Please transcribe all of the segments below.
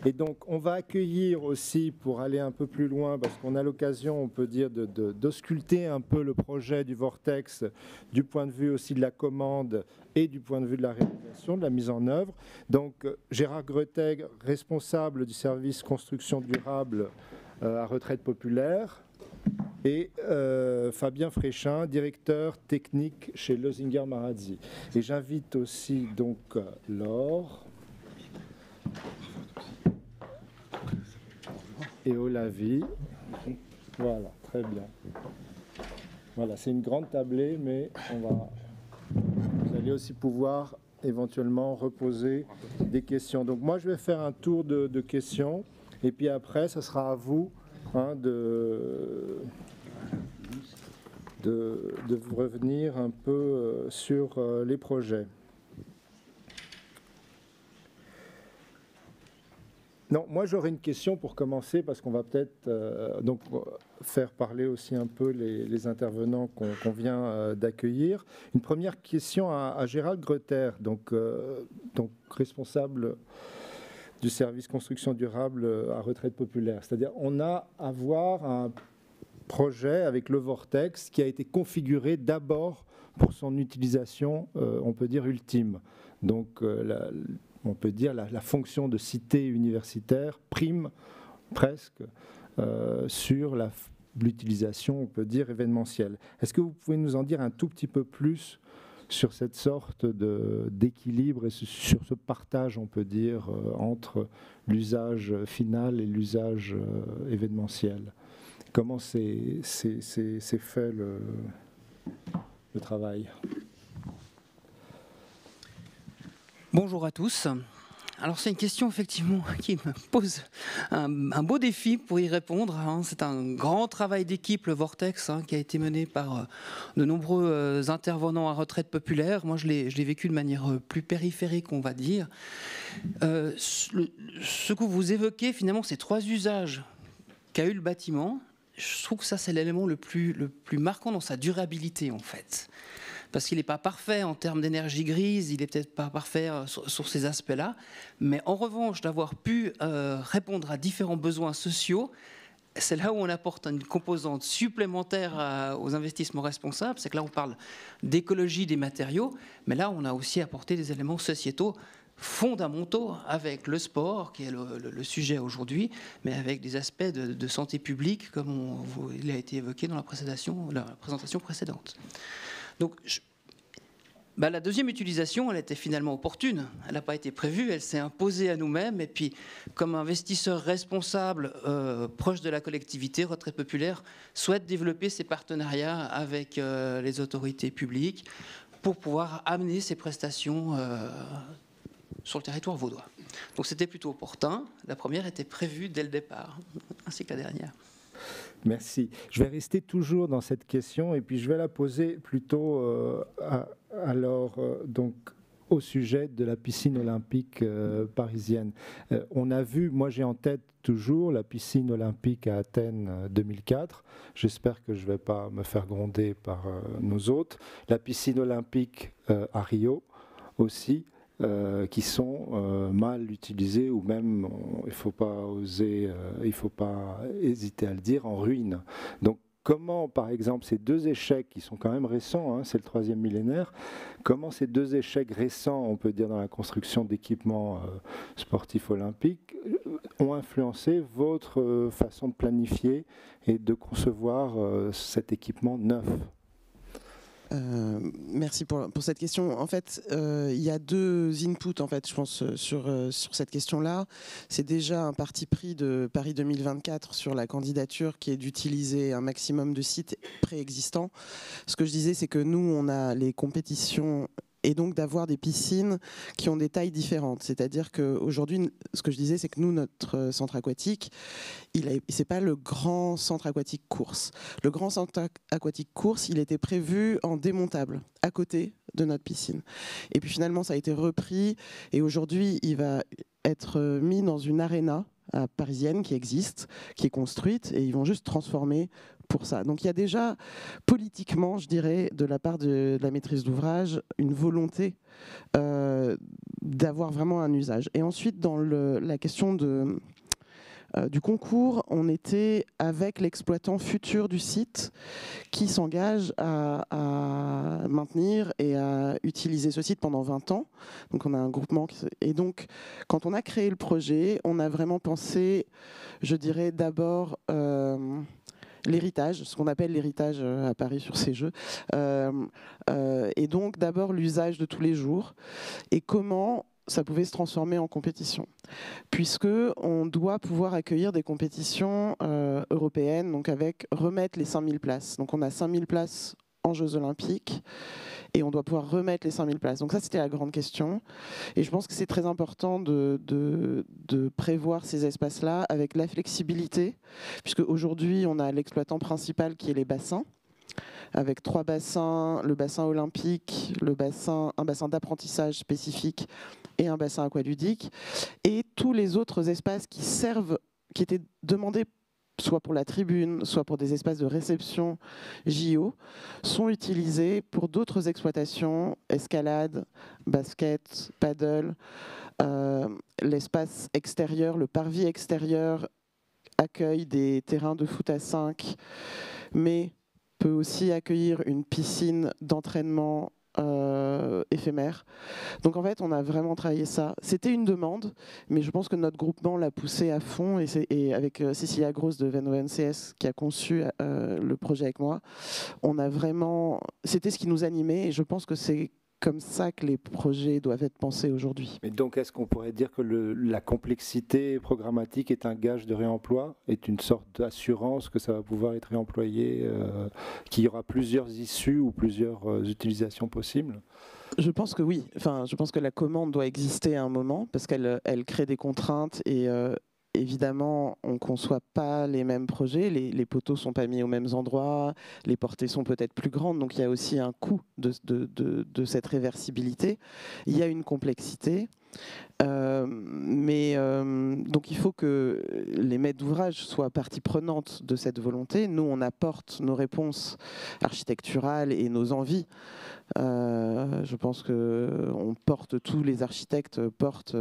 Et donc, on va accueillir aussi, pour aller un peu plus loin, parce qu'on a l'occasion, on peut dire, d'ausculter un peu le projet du Vortex, du point de vue aussi de la commande et du point de vue de la réalisation, de la mise en œuvre. Donc, Gérard Greteg, responsable du service construction durable à Retraite Populaire, et Fabien Fréchin, directeur technique chez Lozinger Marazzi. Et j'invite aussi donc Laure et Olavi. Voilà, très bien. Voilà, c'est une grande tablée, mais vous allez aussi pouvoir éventuellement reposer des questions. Donc moi, je vais faire un tour de questions, et puis après, ça sera à vous de revenir un peu sur les projets. Non, moi j'aurais une question pour commencer, parce qu'on va peut-être faire parler aussi un peu les intervenants qu'on vient d'accueillir. Une première question à Gérald Greter, donc responsable du service construction durable à Retraite Populaire. C'est-à-dire, on a à voir un projet avec le Vortex qui a été configuré d'abord pour son utilisation, on peut dire, ultime. Donc, on peut dire la fonction de cité universitaire prime presque sur l'utilisation, on peut dire, événementielle. Est-ce que vous pouvez nous en dire un tout petit peu plus sur cette sorte d'équilibre et sur ce partage, on peut dire, entre l'usage final et l'usage événementiel? Comment c'est fait le travail? Bonjour à tous. Alors c'est une question effectivement qui me pose un beau défi pour y répondre. C'est un grand travail d'équipe, le Vortex, qui a été mené par de nombreux intervenants à Retraite Populaire. Moi je l'ai vécu de manière plus périphérique, on va dire. Ce que vous évoquez finalement, ces trois usages qu'a eu le bâtiment, je trouve que ça c'est l'élément le plus marquant dans sa durabilité en fait. Parce qu'il n'est pas parfait en termes d'énergie grise, il n'est peut-être pas parfait sur ces aspects-là, mais en revanche, d'avoir pu répondre à différents besoins sociaux, c'est là où on apporte une composante supplémentaire aux investissements responsables. C'est que là, on parle d'écologie des matériaux, mais là, on a aussi apporté des éléments sociétaux fondamentaux avec le sport, qui est le sujet aujourd'hui, mais avec des aspects de santé publique, comme il a été évoqué dans la présentation précédente. Donc, la deuxième utilisation, elle était finalement opportune. Elle n'a pas été prévue, elle s'est imposée à nous-mêmes. Et puis, comme investisseur responsable, proche de la collectivité, Retraite Populaire souhaite développer ses partenariats avec les autorités publiques pour pouvoir amener ces prestations sur le territoire vaudois. Donc, c'était plutôt opportun. La première était prévue dès le départ, ainsi que la dernière. Merci. Je vais rester toujours dans cette question et puis je vais la poser plutôt donc au sujet de la piscine olympique parisienne. On a vu, moi j'ai en tête toujours la piscine olympique à Athènes 2004. J'espère que je ne vais pas me faire gronder par nos hôtes. La piscine olympique à Rio aussi. Qui sont mal utilisés ou même, il ne faut pas hésiter à le dire, en ruine. Donc comment, par exemple, ces deux échecs qui sont quand même récents, c'est le 3e millénaire, comment ces deux échecs récents, on peut dire, dans la construction d'équipements sportifs olympiques, ont influencé votre façon de planifier et de concevoir cet équipement neuf? Merci pour cette question. En fait, il y a deux inputs, en fait, je pense, sur cette question-là. C'est déjà un parti pris de Paris 2024 sur la candidature qui est d'utiliser un maximum de sites préexistants. Ce que je disais, c'est que nous, on a les compétitions et donc d'avoir des piscines qui ont des tailles différentes. C'est-à-dire qu'aujourd'hui, ce que je disais, c'est que nous, notre centre aquatique, c'est pas le grand centre aquatique course. Le grand centre aquatique course, il était prévu en démontable, à côté de notre piscine. Et puis finalement, ça a été repris, et aujourd'hui, il va être mis dans une aréna parisienne qui existe, qui est construite, et ils vont juste transformer pour ça. Donc il y a déjà politiquement, je dirais, de la part de la maîtrise d'ouvrage, une volonté d'avoir vraiment un usage. Et ensuite, dans la question du concours, on était avec l'exploitant futur du site qui s'engage à maintenir et à utiliser ce site pendant 20 ans. Donc on a un groupement. Et donc, quand on a créé le projet, on a vraiment pensé, je dirais d'abord, l'héritage, ce qu'on appelle l'héritage à Paris sur ces jeux. Et donc d'abord l'usage de tous les jours et comment ça pouvait se transformer en compétition. Puisque on doit pouvoir accueillir des compétitions européennes, donc avec remettre les 5000 places. Donc on a 5000 places en Jeux Olympiques et on doit pouvoir remettre les 5000 places. Donc ça, c'était la grande question. Et je pense que c'est très important de prévoir ces espaces-là avec la flexibilité, puisque aujourd'hui, on a l'exploitant principal qui est les bassins, avec 3 bassins, le bassin olympique, un bassin d'apprentissage spécifique et un bassin aqualudique, et tous les autres espaces qui étaient demandés soit pour la tribune, soit pour des espaces de réception JO, sont utilisés pour d'autres exploitations, escalade, basket, paddle, l'espace extérieur, le parvis extérieur accueille des terrains de foot à 5, mais peut aussi accueillir une piscine d'entraînement éphémère. Donc en fait, on a vraiment travaillé ça. C'était une demande, mais je pense que notre groupement l'a poussé à fond et avec Cécilia Gross de Venn ONCS qui a conçu le projet avec moi, on a vraiment... C'était ce qui nous animait et je pense que c'est comme ça que les projets doivent être pensés aujourd'hui. Mais donc, est-ce qu'on pourrait dire que la complexité programmatique est un gage de réemploi, est une sorte d'assurance que ça va pouvoir être réemployé, qu'il y aura plusieurs issues ou plusieurs utilisations possibles ? Je pense que oui. Enfin, je pense que la commande doit exister à un moment parce qu'elle crée des contraintes et évidemment, on ne conçoit pas les mêmes projets, les poteaux ne sont pas mis aux mêmes endroits, les portées sont peut-être plus grandes, donc il y a aussi un coût de cette réversibilité. Il y a une complexité. Donc il faut que les maîtres d'ouvrage soient partie prenante de cette volonté. Nous, on apporte nos réponses architecturales et nos envies. Je pense que tous les architectes portent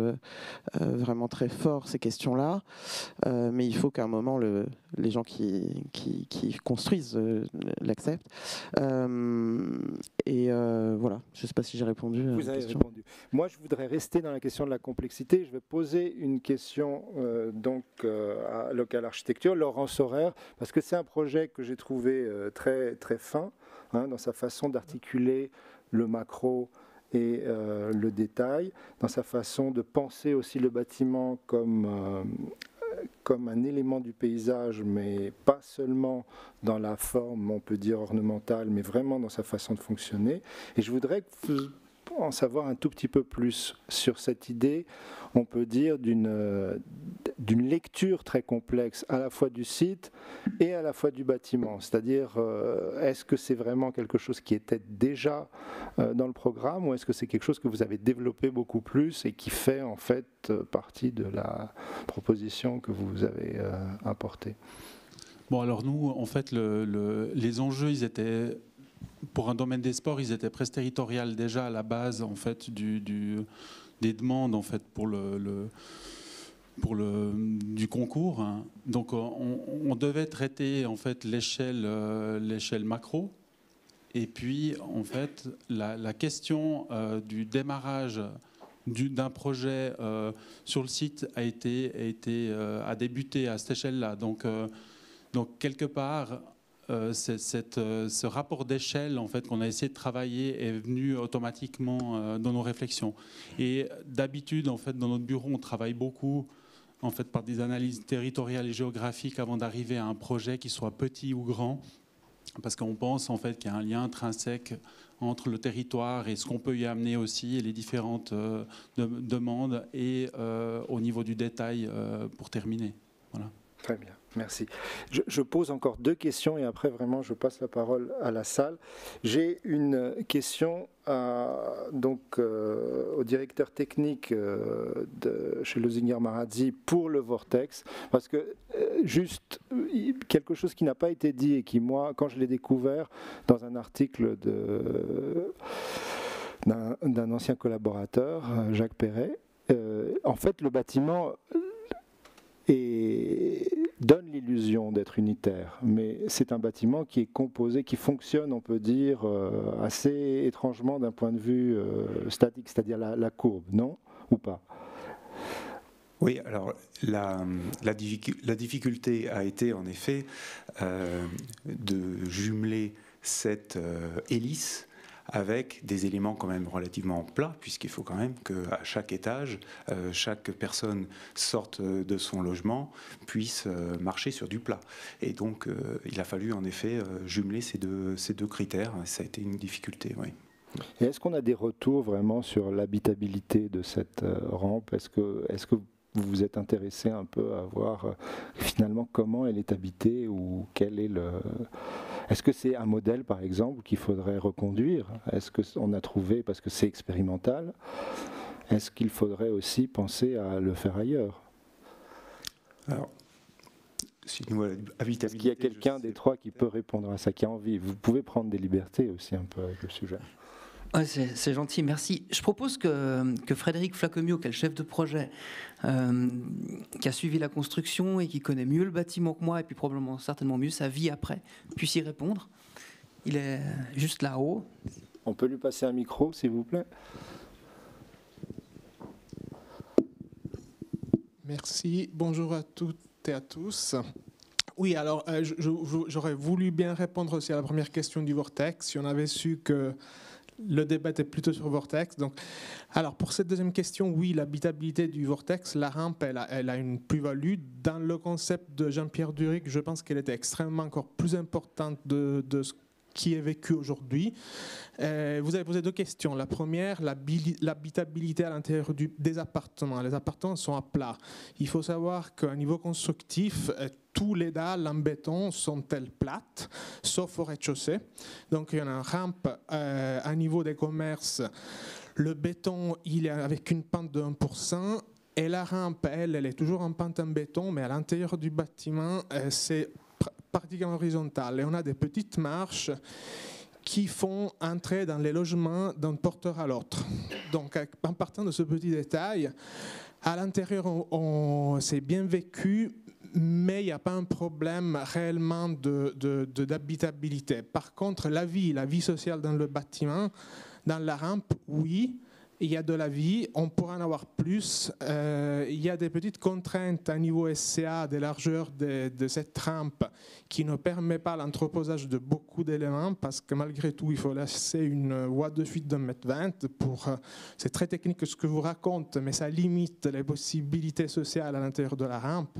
vraiment très fort ces questions-là, mais il faut qu'à un moment les gens qui construisent l'acceptent. Voilà, je ne sais pas si j'ai répondu à Vous la avez question. répondu. Moi, je voudrais rester dans la question de la complexité. Je vais poser une question à Local Architecture, Laurent Saurer, parce que c'est un projet que j'ai trouvé très, très fin dans sa façon d'articuler le macro et le détail, dans sa façon de penser aussi le bâtiment comme un élément du paysage, mais pas seulement dans la forme, on peut dire ornementale, mais vraiment dans sa façon de fonctionner. Et je voudrais en savoir un tout petit peu plus sur cette idée, on peut dire, d'une lecture très complexe à la fois du site et à la fois du bâtiment. C'est-à-dire, est-ce que c'est vraiment quelque chose qui était déjà dans le programme ou est-ce que c'est quelque chose que vous avez développé beaucoup plus et qui fait en fait partie de la proposition que vous avez apportée ? Bon, alors nous, en fait, les enjeux, ils étaient... Pour un domaine des sports, ils étaient presque territoriales déjà à la base en fait des demandes en fait du concours. Hein. Donc on devait traiter en fait l'échelle macro et puis en fait la question du démarrage d'un projet sur le site a débuté à cette échelle-là. Donc quelque part ce rapport d'échelle en fait, qu'on a essayé de travailler est venu automatiquement dans nos réflexions. Et d'habitude, en fait, dans notre bureau, on travaille beaucoup en fait, par des analyses territoriales et géographiques avant d'arriver à un projet qui soit petit ou grand, parce qu'on pense en fait, qu'il y a un lien intrinsèque entre le territoire et ce qu'on peut y amener aussi, et les différentes demandes, et au niveau du détail pour terminer. Voilà. Très bien, merci. Je pose encore 2 questions et après vraiment je passe la parole à la salle. J'ai une question au directeur technique chez Lozinger Marazzi pour le Vortex, parce que juste quelque chose qui n'a pas été dit et qui, moi, quand je l'ai découvert dans un article d'un ancien collaborateur, Jacques Perret, en fait le bâtiment donne l'illusion d'être unitaire, mais c'est un bâtiment qui est composé, qui fonctionne, on peut dire, assez étrangement d'un point de vue statique, c'est-à-dire la courbe, non? Ou pas? Oui, alors la difficulté a été en effet de jumeler cette hélice avec des éléments quand même relativement plats, puisqu'il faut quand même qu'à chaque étage, chaque personne sorte de son logement, puisse marcher sur du plat. Et donc, il a fallu en effet jumeler ces deux critères. Ça a été une difficulté, oui. Et est-ce qu'on a des retours vraiment sur l'habitabilité de cette rampe? Est-ce que vous vous êtes intéressé un peu à voir finalement comment elle est habitée ou quel est le... Est-ce que c'est un modèle, par exemple, qu'il faudrait reconduire? Est-ce qu'on a trouvé, parce que c'est expérimental, est-ce qu'il faudrait aussi penser à le faire ailleurs? Alors, si nous, habitabilité... Est-ce qu'il y a quelqu'un des trois qui peut répondre à ça, qui a envie? Vous pouvez prendre des libertés aussi un peu avec le sujet. Ouais, c'est gentil, merci. Je propose que Frédéric Flacquemiot, qui est le chef de projet, qui a suivi la construction et qui connaît mieux le bâtiment que moi, et puis probablement certainement mieux sa vie après, puisse y répondre. Il est juste là-haut. On peut lui passer un micro, s'il vous plaît? Merci. Bonjour à toutes et à tous. Oui, alors j'aurais voulu bien répondre aussi à la première question du Vortex, si on avait su que le débat était plutôt sur Vortex. Donc, alors, pour cette deuxième question, oui, l'habitabilité du Vortex, la rampe, elle a une plus-value. Dans le concept de Jean-Pierre Duric, je pense qu'elle était extrêmement encore plus importante de ce qui est vécu aujourd'hui. Vous avez posé 2 questions. La première, l'habitabilité à l'intérieur des appartements. Les appartements sont à plat. Il faut savoir qu'à niveau constructif, tous les dalles en béton sont-elles plates, sauf au rez-de-chaussée. Donc il y a une rampe à niveau des commerces. Le béton, il est avec une pente de 1%. Et la rampe, elle est toujours en pente en béton, mais à l'intérieur du bâtiment, c'est particulièrement horizontal. Et on a des petites marches qui font entrer dans les logements d'un porteur à l'autre. Donc, en partant de ce petit détail, à l'intérieur, c'est bien vécu, mais il n'y a pas un problème réellement d'habitabilité. Par contre, la vie sociale dans le bâtiment, dans la rampe, oui, il y a de la vie, on pourra en avoir plus. Il y a des petites contraintes à niveau SCA, des largeurs de cette rampe qui ne permet pas l'entreposage de beaucoup d'éléments parce que malgré tout, il faut laisser une voie de fuite de 1,20 m. C'est très technique ce que je vous raconte, mais ça limite les possibilités sociales à l'intérieur de la rampe.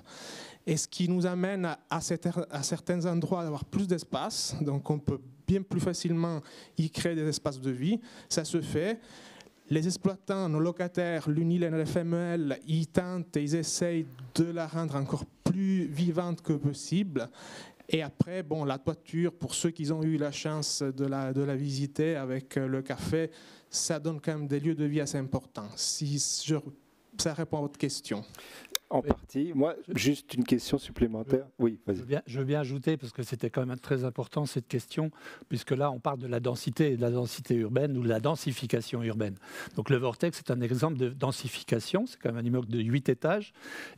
Et ce qui nous amène à certains endroits d'avoir plus d'espace. Donc on peut bien plus facilement y créer des espaces de vie. Ça se fait. Les exploitants, nos locataires, l'UNIL et le FMEL, ils tentent et ils essayent de la rendre encore plus vivante que possible. Et après, bon, la toiture, pour ceux qui ont eu la chance de la visiter avec le café, ça donne quand même des lieux de vie assez importants. Ça répond à votre question. En partie. Moi, juste une question supplémentaire. Oui, vas-y. Je veux bien ajouter, parce que c'était quand même très important cette question, puisque là, on parle de la densité urbaine ou de la densification urbaine. Donc le Vortex, c'est un exemple de densification. C'est quand même un immeuble de 8 étages.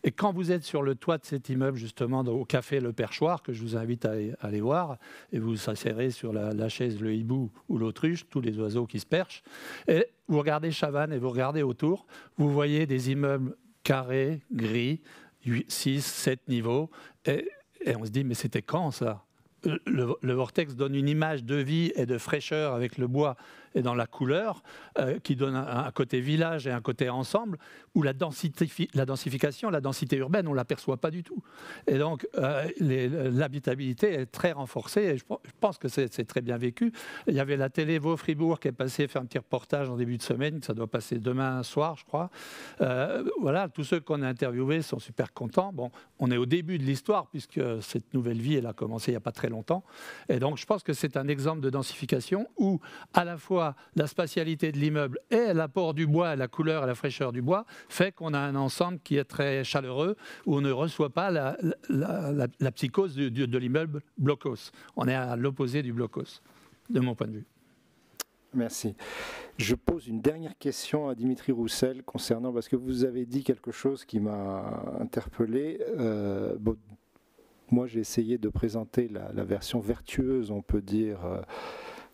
Et quand vous êtes sur le toit de cet immeuble, justement, au café Le Perchoir, que je vous invite à aller voir, et vous vous asserrez sur la chaise, le hibou ou l'autruche, tous les oiseaux qui se perchent, et vous regardez Chavannes et vous regardez autour, vous voyez des immeubles carré, gris, 6, 7 niveaux. Et on se dit, mais c'était quand ça? le vortex donne une image de vie et de fraîcheur avec le bois et dans la couleur, qui donne un côté village et un côté ensemble, où la densification, la densité urbaine, on ne l'aperçoit pas du tout. Et donc, l'habitabilité est très renforcée, et je pense que c'est très bien vécu. Il y avait la télé Vaud-Fribourg qui est passée faire un petit reportage en début de semaine, ça doit passer demain soir, je crois. Voilà, tous ceux qu'on a interviewés sont super contents. Bon, on est au début de l'histoire, puisque cette nouvelle vie, elle a commencé il n'y a pas très longtemps. Et donc, je pense que c'est un exemple de densification où, à la fois, la spatialité de l'immeuble et l'apport du bois, la couleur et la fraîcheur du bois fait qu'on a un ensemble qui est très chaleureux, où on ne reçoit pas la psychose de l'immeuble blocos. On est à l'opposé du blocos, de mon point de vue. Merci. Je pose une dernière question à Dimitri Roussel concernant, parce que vous avez dit quelque chose qui m'a interpellé. Bon, moi, j'ai essayé de présenter la version vertueuse, on peut dire,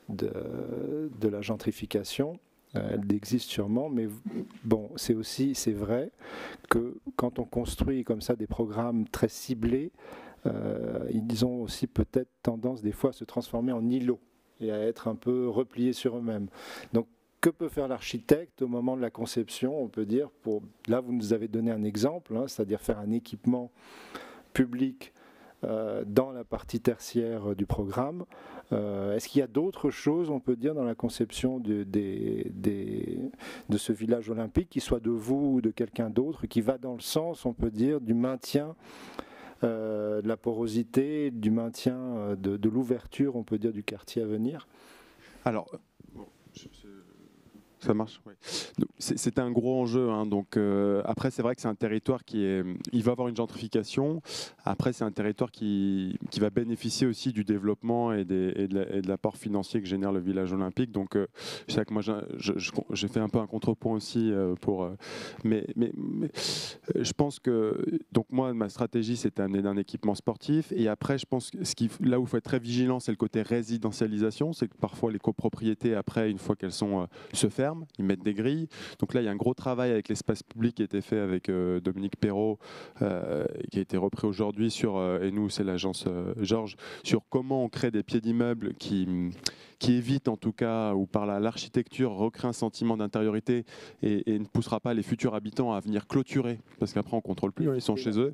de la gentrification. Elle existe sûrement, mais bon, c'est vrai que quand on construit comme ça des programmes très ciblés, ils ont aussi peut-être tendance des fois à se transformer en îlots et à être un peu repliés sur eux-mêmes. Donc, que peut faire l'architecte au moment de la conception? On peut dire, là vous nous avez donné un exemple, hein, c'est-à-dire faire un équipement public dans la partie tertiaire du programme. Est-ce qu'il y a d'autres choses, on peut dire, dans la conception de ce village olympique, qui soit de vous ou de quelqu'un d'autre, qui va dans le sens, on peut dire, du maintien de la porosité, du maintien de l'ouverture, on peut dire, du quartier à venir? Alors, ça marche, oui. C'est un gros enjeu, hein, donc après c'est vrai que c'est un territoire il va avoir une gentrification. Après c'est un territoire qui va bénéficier aussi du développement et de l'apport financier que génère le village olympique. Donc je sais que moi j'ai fait un peu un contrepoint aussi mais je pense que donc moi ma stratégie c'était amener d'un équipement sportif, et après je pense que là où il faut être très vigilant, c'est le côté résidentialisation. C'est que parfois les copropriétés, après une fois qu'elles se ferment, ils mettent des grilles. Donc là, il y a un gros travail avec l'espace public qui a été fait avec Dominique Perrault, qui a été repris aujourd'hui et nous, c'est l'agence Georges, sur comment on crée des pieds d'immeubles qui évite en tout cas, ou par l'architecture, recrée un sentiment d'intériorité et ne poussera pas les futurs habitants à venir clôturer, parce qu'après on ne contrôle plus, ils sont chez eux.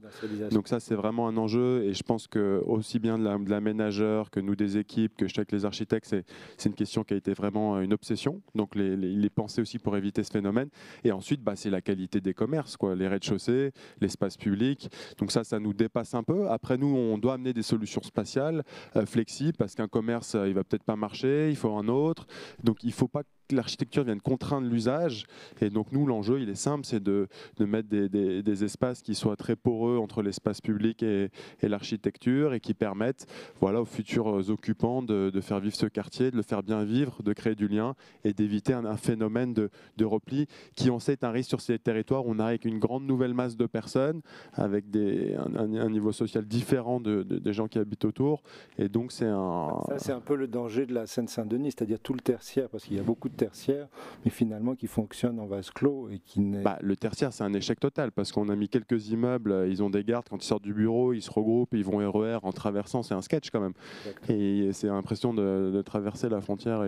Donc ça c'est vraiment un enjeu, et je pense que aussi bien de l'aménageur que nous des équipes, que avec les architectes, c'est une question qui a été vraiment une obsession. Donc il est pensé aussi pour éviter ce phénomène. Et ensuite c'est la qualité des commerces, quoi, les rez-de-chaussée, l'espace public. Donc ça nous dépasse un peu. Après nous on doit amener des solutions spatiales, flexibles, parce qu'un commerce il va peut-être pas marcher, il faut un autre. Donc il ne faut pas que l'architecture vienne contraindre l'usage. Et donc nous, l'enjeu, il est simple, c'est de mettre des espaces qui soient très poreux entre l'espace public et l'architecture, et qui permettent aux futurs occupants de faire vivre ce quartier, de le faire bien vivre, de créer du lien et d'éviter un phénomène de repli qui, on sait, est un risque sur ces territoires où on arrive avec une grande nouvelle masse de personnes, avec un niveau social différent des gens qui habitent autour. Et donc c'est un peu le danger de la Seine-Saint-Denis, c'est-à-dire tout le tertiaire, parce qu'il y a beaucoup de tertiaire, mais finalement qui fonctionne en vase clos et qui n'est... Le tertiaire, c'est un échec total, parce qu'on a mis quelques immeubles, ils ont des gardes, quand ils sortent du bureau, ils se regroupent, ils vont RER en traversant, c'est un sketch quand même. Exactement. Et c'est l'impression de traverser la frontière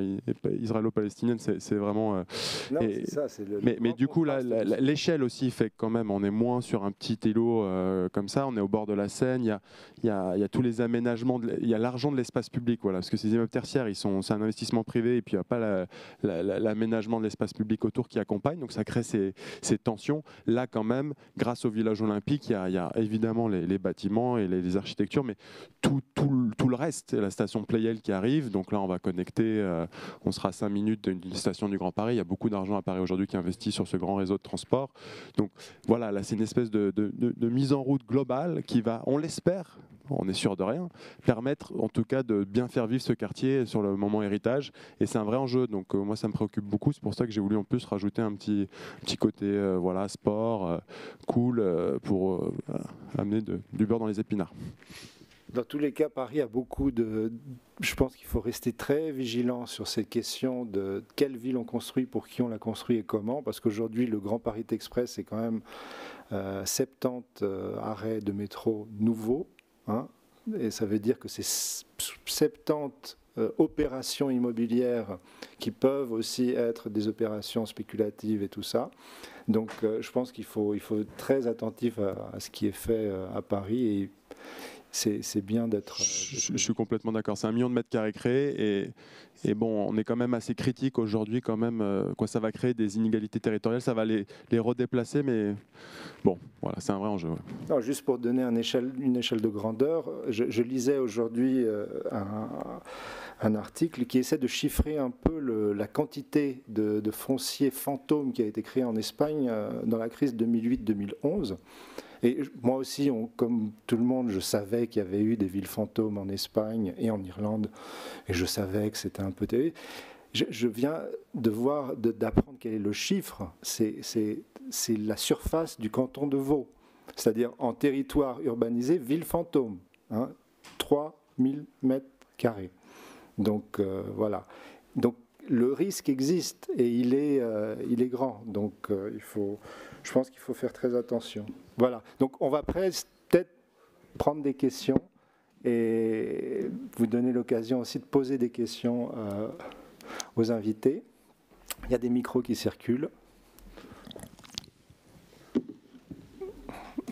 israélo-palestinienne, c'est vraiment... Non, c'est ça, c'est mais du coup, l'échelle aussi fait que quand même, on est moins sur un petit îlot comme ça, on est au bord de la Seine, il y a tous les aménagements, il y a l'argent de l'espace public, voilà, parce que ces immeubles tertiaires, c'est un investissement privé, et puis il n'y a pas l'aménagement de l'espace public autour qui accompagne, donc ça crée ces tensions. Là quand même, grâce au village olympique, il y a évidemment les bâtiments et les architectures, mais tout le reste, la station Playel qui arrive, donc là on va connecter, on sera à 5 minutes d'une station du Grand Paris, il y a beaucoup d'argent à Paris aujourd'hui qui investit sur ce grand réseau de transport. Donc voilà, là c'est une espèce de mise en route globale qui va, on l'espère, on est sûr de rien, permettre en tout cas de bien faire vivre ce quartier sur le moment héritage, et c'est un vrai enjeu. Donc moi ça me préoccupe beaucoup, c'est pour ça que j'ai voulu en plus rajouter un petit côté sport, cool, pour amener du beurre dans les épinards. Dans tous les cas, Paris a beaucoup de... Je pense qu'il faut rester très vigilant sur ces questions de quelle ville on construit, pour qui on la construit et comment, parce qu'aujourd'hui le Grand Paris Express c'est quand même 70 arrêts de métro nouveaux, hein, et ça veut dire que c'est 70 opérations immobilières qui peuvent aussi être des opérations spéculatives et tout ça. Donc je pense qu'il faut être très attentif à ce qui est fait à Paris, et c'est bien d'être... Je suis complètement d'accord. C'est 1 million de mètres carrés créés, et bon, on est quand même assez critique aujourd'hui quand même. Quoi, ça va créer des inégalités territoriales, ça va les redéplacer, mais bon, voilà, c'est un vrai enjeu. Ouais. Non, juste pour donner une échelle de grandeur, je lisais aujourd'hui un article qui essaie de chiffrer un peu la quantité de foncier fantôme qui a été créé en Espagne dans la crise 2008-2011. Et moi aussi, comme tout le monde, je savais qu'il y avait eu des villes fantômes en Espagne et en Irlande, et je savais que c'était un peu terrible. Je viens d'apprendre quel est le chiffre. C'est la surface du canton de Vaud, c'est-à-dire en territoire urbanisé, ville fantôme, 3000 mètres carrés. Donc voilà. Donc le risque existe et il est grand. Donc je pense qu'il faut faire très attention. Voilà. Donc on va peut-être prendre des questions et vous donner l'occasion aussi de poser des questions aux invités. Il y a des micros qui circulent.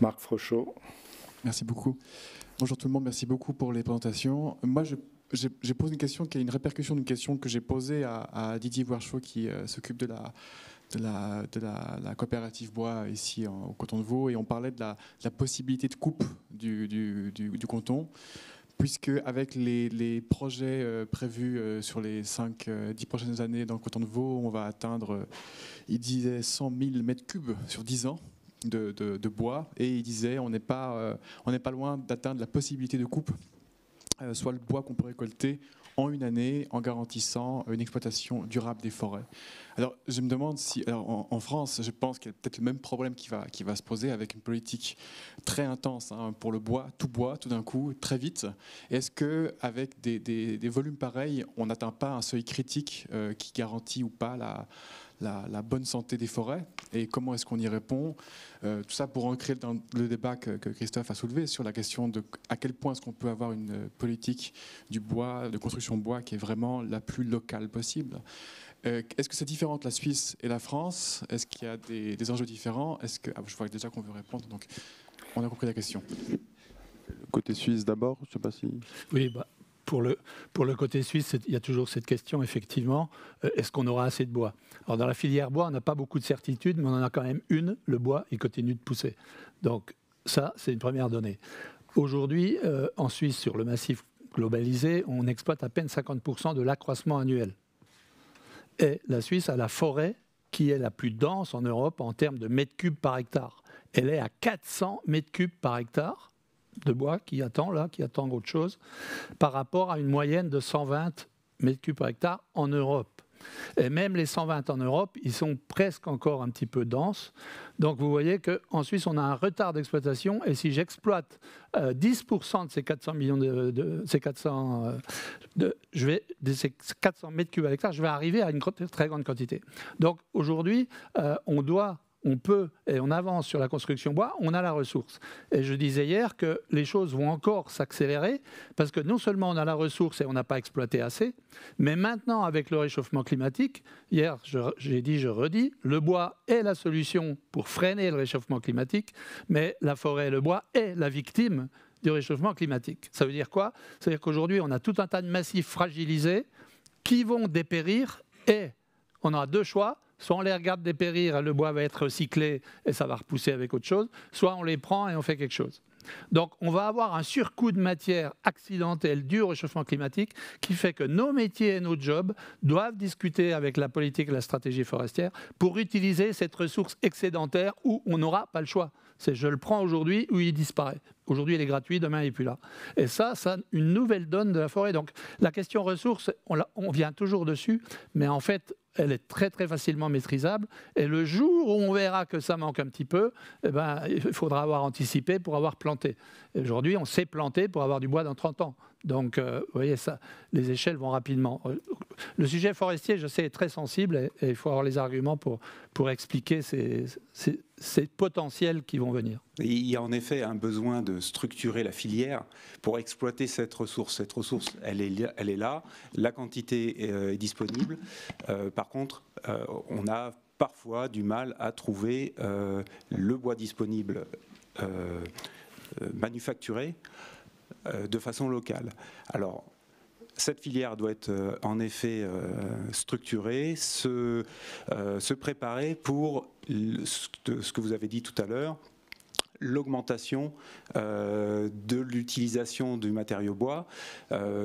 Marc Frochot. Merci beaucoup. Bonjour tout le monde, merci beaucoup pour les présentations. Moi, j'ai posé une question qui est une répercussion d'une question que j'ai posée à Didier Voirchaud qui s'occupe de la coopérative bois ici au canton de Vaud, et on parlait de la possibilité de coupe du canton, puisque avec les projets prévus sur les 5-10 prochaines années dans le canton de Vaud, on va atteindre, il disait 100 000 mètres cubes sur 10 ans de bois, et il disait on n'est pas loin d'atteindre la possibilité de coupe, soit le bois qu'on peut récolter en une année, en garantissant une exploitation durable des forêts. Alors, je me demande si, en France, je pense qu'il y a peut-être le même problème qui va se poser avec une politique très intense pour le bois, tout d'un coup, très vite. Est-ce qu'avec des volumes pareils, on n'atteint pas un seuil critique qui garantit ou pas la bonne santé des forêts, et comment est-ce qu'on y répond? Tout ça pour ancrer dans le débat que Christophe a soulevé sur la question de à quel point est-ce qu'on peut avoir une politique du bois, de construction bois qui est vraiment la plus locale possible. Est-ce que c'est différent entre la Suisse et la France? Est-ce qu'il y a des enjeux différents? Je vois déjà qu'on veut répondre, donc on a compris la question. Côté suisse d'abord, je ne sais pas si... Oui, pour le côté suisse, il y a toujours cette question, effectivement, est-ce qu'on aura assez de bois? Alors dans la filière bois, on n'a pas beaucoup de certitudes, mais on en a quand même une, le bois, il continue de pousser. Donc ça, c'est une première donnée. Aujourd'hui, en Suisse, sur le massif globalisé, on exploite à peine 50% de l'accroissement annuel. Et la Suisse a la forêt qui est la plus dense en Europe en termes de mètres cubes par hectare. Elle est à 400 mètres cubes par hectare de bois qui attend autre chose, par rapport à une moyenne de 120 mètres cubes par hectare en Europe. Et même les 120 en Europe, ils sont presque encore un petit peu denses. Donc vous voyez qu'en Suisse, on a un retard d'exploitation, et si j'exploite 10% de ces 400 millions ces 400 mètres cubes à l'hectare, je vais arriver à une très grande quantité. Donc aujourd'hui, on peut, et on avance sur la construction bois, on a la ressource. Et je disais hier que les choses vont encore s'accélérer, parce que non seulement on a la ressource et on n'a pas exploité assez, mais maintenant avec le réchauffement climatique, hier j'ai dit, je redis, le bois est la solution pour freiner le réchauffement climatique, mais la forêt et le bois est la victime du réchauffement climatique. Ça veut dire quoi? Ça veut dire qu'aujourd'hui on a tout un tas de massifs fragilisés qui vont dépérir, et on a deux choix. Soit on les regarde dépérir, le bois va être recyclé et ça va repousser avec autre chose, soit on les prend et on fait quelque chose. Donc on va avoir un surcoût de matière accidentelle dû au réchauffement climatique qui fait que nos métiers et nos jobs doivent discuter avec la politique et la stratégie forestière pour utiliser cette ressource excédentaire où on n'aura pas le choix. C'est je le prends aujourd'hui ou il disparaît. Aujourd'hui il est gratuit, demain il n'est plus là. Et ça une nouvelle donne de la forêt. Donc la question ressources, on vient toujours dessus, mais en fait elle est très très facilement maîtrisable, et le jour où on verra que ça manque un petit peu, il faudra avoir anticipé pour avoir planté. Aujourd'hui, on sait planter pour avoir du bois dans 30 ans. Donc, vous voyez, ça, les échelles vont rapidement. Le sujet forestier, je sais, est très sensible et il faut avoir les arguments pour expliquer ces potentiels qui vont venir. Il y a en effet un besoin de structurer la filière pour exploiter cette ressource. Cette ressource, elle est là, la quantité est disponible. Par contre, on a parfois du mal à trouver le bois disponible manufacturé de façon locale. Alors, cette filière doit être en effet structurée, se préparer pour ce que vous avez dit tout à l'heure, l'augmentation de l'utilisation du matériau bois.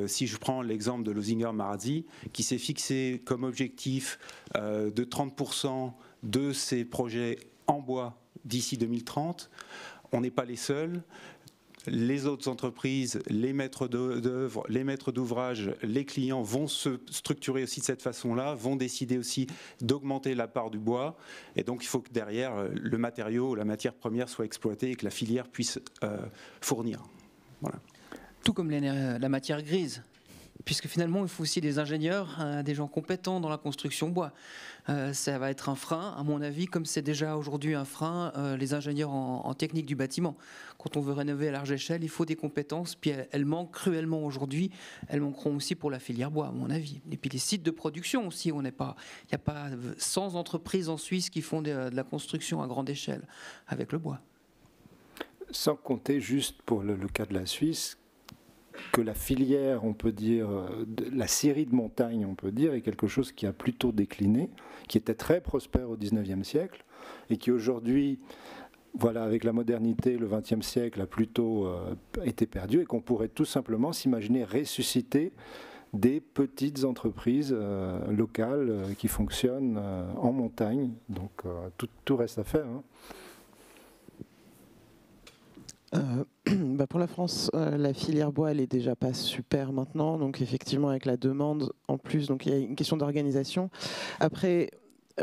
Si je prends l'exemple de Losinger Marazzi, qui s'est fixé comme objectif de 30% de ses projets en bois d'ici 2030, on n'est pas les seuls. Les autres entreprises, les maîtres d'œuvre, les maîtres d'ouvrage, les clients vont se structurer aussi de cette façon-là, vont décider aussi d'augmenter la part du bois. Et donc il faut que derrière, le matériau, la matière première soit exploitée et que la filière puisse fournir. Voilà. Tout comme la matière grise. Puisque finalement, il faut aussi des ingénieurs, des gens compétents dans la construction bois. Ça va être un frein, à mon avis, comme c'est déjà aujourd'hui un frein, les ingénieurs en technique du bâtiment. Quand on veut rénover à large échelle, il faut des compétences, puis elles manquent cruellement aujourd'hui. Elles manqueront aussi pour la filière bois, à mon avis. Et puis les sites de production aussi, il n'y a pas 100 entreprises en Suisse qui font de la construction à grande échelle avec le bois. Sans compter, juste pour le cas de la Suisse, que la filière, on peut dire, la scierie de montagne, on peut dire, est quelque chose qui a plutôt décliné, qui était très prospère au XIXe siècle, et qui aujourd'hui, voilà, avec la modernité, le XXe siècle a plutôt été perdu, et qu'on pourrait tout simplement s'imaginer ressusciter des petites entreprises locales qui fonctionnent en montagne. Donc tout reste à faire, hein. Pour la France, la filière bois, elle est déjà pas super maintenant. Donc effectivement, avec la demande en plus, donc il y a une question d'organisation. Après,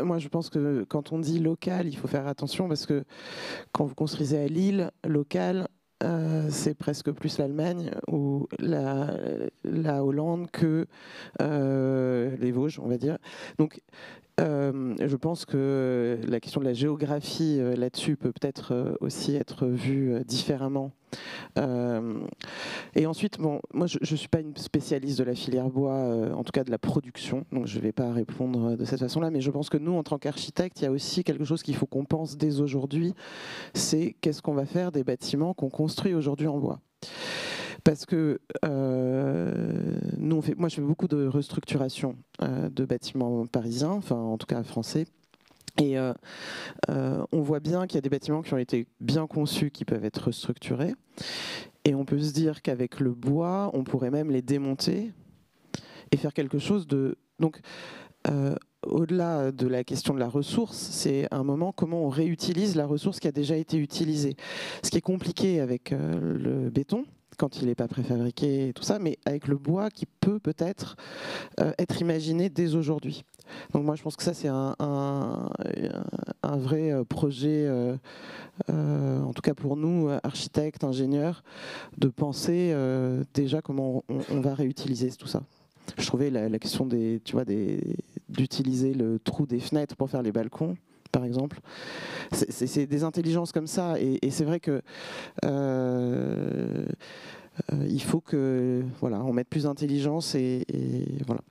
moi, je pense que quand on dit local, il faut faire attention parce que quand vous construisez à Lille, local, c'est presque plus l'Allemagne ou la Hollande que les Vosges, on va dire. Donc, je pense que la question de la géographie là-dessus peut peut-être aussi être vue différemment. Et ensuite, bon, moi je ne suis pas une spécialiste de la filière bois, en tout cas de la production, donc je ne vais pas répondre de cette façon-là, mais je pense que nous, en tant qu'architectes, il y a aussi quelque chose qu'il faut qu'on pense dès aujourd'hui, c'est qu'est-ce qu'on va faire des bâtiments qu'on construit aujourd'hui en bois. Parce que moi je fais beaucoup de restructuration de bâtiments parisiens, enfin en tout cas français. Et on voit bien qu'il y a des bâtiments qui ont été bien conçus, qui peuvent être restructurés. Et on peut se dire qu'avec le bois, on pourrait même les démonter et faire quelque chose de... Donc, au-delà de la question de la ressource, c'est un moment comment on réutilise la ressource qui a déjà été utilisée. Ce qui est compliqué avec le béton, quand il n'est pas préfabriqué et tout ça, mais avec le bois qui peut peut-être être imaginé dès aujourd'hui. Donc moi je pense que ça c'est un vrai projet, en tout cas pour nous, architectes, ingénieurs, de penser déjà comment on va réutiliser tout ça. Je trouvais la question d'utiliser le trou des fenêtres pour faire les balcons, par exemple. C'est des intelligences comme ça, et c'est vrai que il faut que on mette plus d'intelligence et voilà.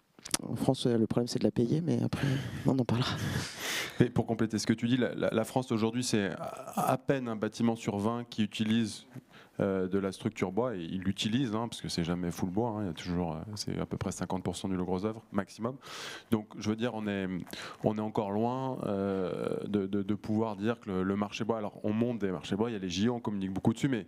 En France, le problème c'est de la payer, mais après on en parlera. Et pour compléter ce que tu dis, la France aujourd'hui c'est à peine un bâtiment sur 20 qui utilise de la structure bois, et ils l'utilisent, parce que c'est jamais full bois, il y a toujours, c'est à peu près 50% du gros œuvre maximum. Donc je veux dire, on est encore loin de pouvoir dire que le marché bois, alors on monte des marchés bois, il y a les JO, on communique beaucoup dessus, mais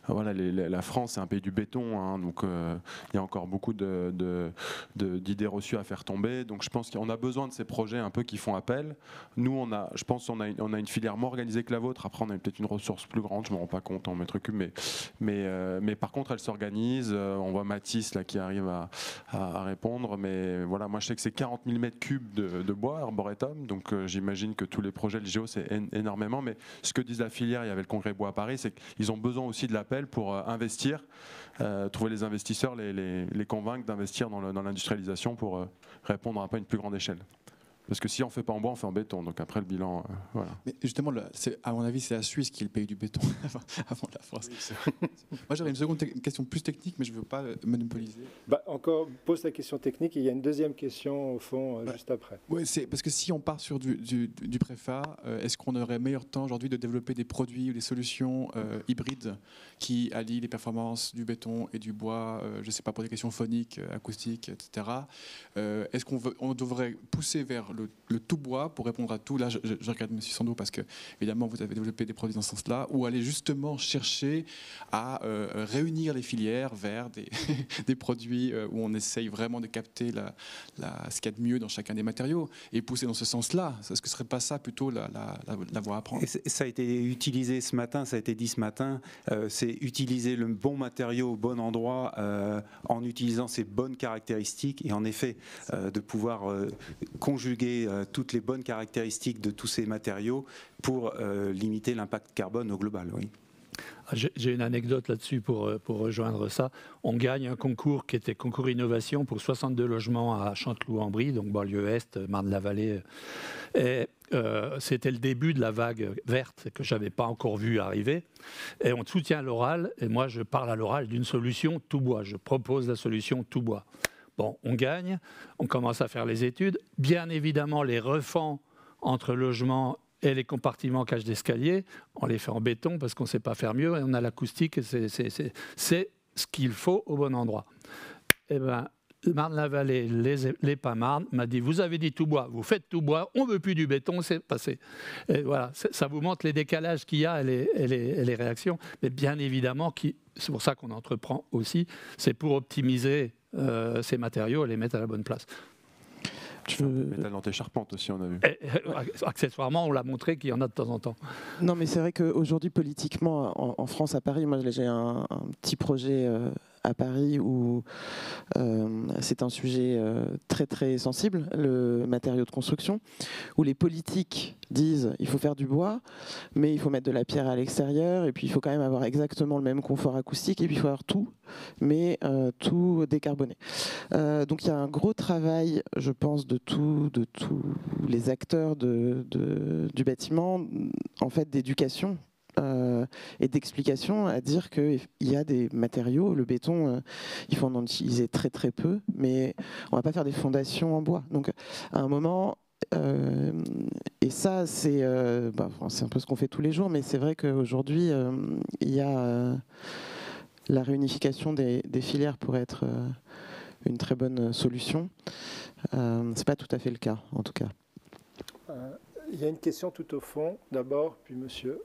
voilà, la France c'est un pays du béton, donc il y a encore beaucoup d'idées reçues à faire tomber. Donc je pense qu'on a besoin de ces projets un peu qui font appel. Nous, je pense qu'on a une filière moins organisée que la vôtre. Après, on a peut-être une ressource plus grande, je ne me rends pas compte en mètre cube, mais Mais par contre, elle s'organise. On voit Mathis là, qui arrive à répondre. Mais voilà, moi je sais que c'est 40 000 m3 de bois, Arboretum. Donc j'imagine que tous les projets LGO, c'est énormément. Mais ce que disent la filière, il y avait le congrès bois à Paris, c'est qu'ils ont besoin aussi de l'appel pour investir, trouver les investisseurs, les convaincre d'investir dans l'industrialisation pour répondre à un peu à une plus grande échelle. Parce que si on ne fait pas en bois, on fait en béton. Donc après, le bilan, voilà. Mais justement, à mon avis, c'est la Suisse qui est le pays du béton avant la France. Moi, j'aurais une seconde question plus technique, mais je ne veux pas monopoliser. Encore, pose la question technique et il y a une deuxième question, au fond, juste après. Oui, c'est parce que si on part sur du préfa, est-ce qu'on aurait meilleur temps aujourd'hui de développer des produits ou des solutions hybrides qui allient les performances du béton et du bois, je ne sais pas, pour des questions phoniques, acoustiques, etc. Est-ce qu'on devrait pousser vers le tout bois pour répondre à tout? Là, je regarde M. Sando parce que, évidemment, vous avez développé des produits dans ce sens-là, ou aller justement chercher à réunir les filières vers des produits où on essaye vraiment de capter ce qu'il y a de mieux dans chacun des matériaux et pousser dans ce sens-là. Est-ce que ce ne serait pas ça plutôt la voie à prendre? Et ça a été utilisé ce matin, ça a été dit ce matin, c'est utiliser le bon matériau au bon endroit en utilisant ses bonnes caractéristiques et en effet de pouvoir conjuguer toutes les bonnes caractéristiques de tous ces matériaux pour limiter l'impact carbone au global. Oui. J'ai une anecdote là-dessus pour rejoindre ça. On gagne un concours qui était concours innovation pour 62 logements à Chanteloup-en-Brie, donc banlieue Est, Marne-la-Vallée. Et c'était le début de la vague verte que je n'avais pas encore vue arriver. Et on soutient l'oral, et moi je parle à l'oral d'une solution tout bois. Je propose la solution tout bois. Bon, on gagne, on commence à faire les études. Bien évidemment, les refends entre logements et les compartiments cage d'escalier, on les fait en béton parce qu'on ne sait pas faire mieux et on a l'acoustique et c'est ce qu'il faut au bon endroit. Eh bien, Marne-la-Vallée, les Pas-Marne, m'a dit, vous avez dit tout bois, vous faites tout bois, on ne veut plus du béton, c'est passé. Et voilà, ça vous montre les décalages qu'il y a et les réactions. Mais bien évidemment, c'est pour ça qu'on entreprend aussi, c'est pour optimiser ces matériaux et les mettre à la bonne place. Métal dans tes charpentes aussi, on a vu. Accessoirement, on l'a montré qu'il y en a de temps en temps. Non, mais c'est vrai qu'aujourd'hui, politiquement, en France, à Paris, moi j'ai un petit projet à Paris où c'est un sujet très très sensible, le matériau de construction, où les politiques disent il faut faire du bois, mais il faut mettre de la pierre à l'extérieur, et puis il faut quand même avoir exactement le même confort acoustique, et puis il faut avoir tout, mais tout décarboné. Donc il y a un gros travail, je pense, de tous les acteurs du bâtiment, en fait, d'éducation et d'explication à dire qu'il y a des matériaux, le béton, il faut en utiliser très très peu, mais on ne va pas faire des fondations en bois. Donc à un moment, et ça c'est un peu ce qu'on fait tous les jours, mais c'est vrai qu'aujourd'hui il y a la réunification des filières pourrait être une très bonne solution. C'est pas tout à fait le cas en tout cas. Il y a une question tout au fond d'abord, puis monsieur.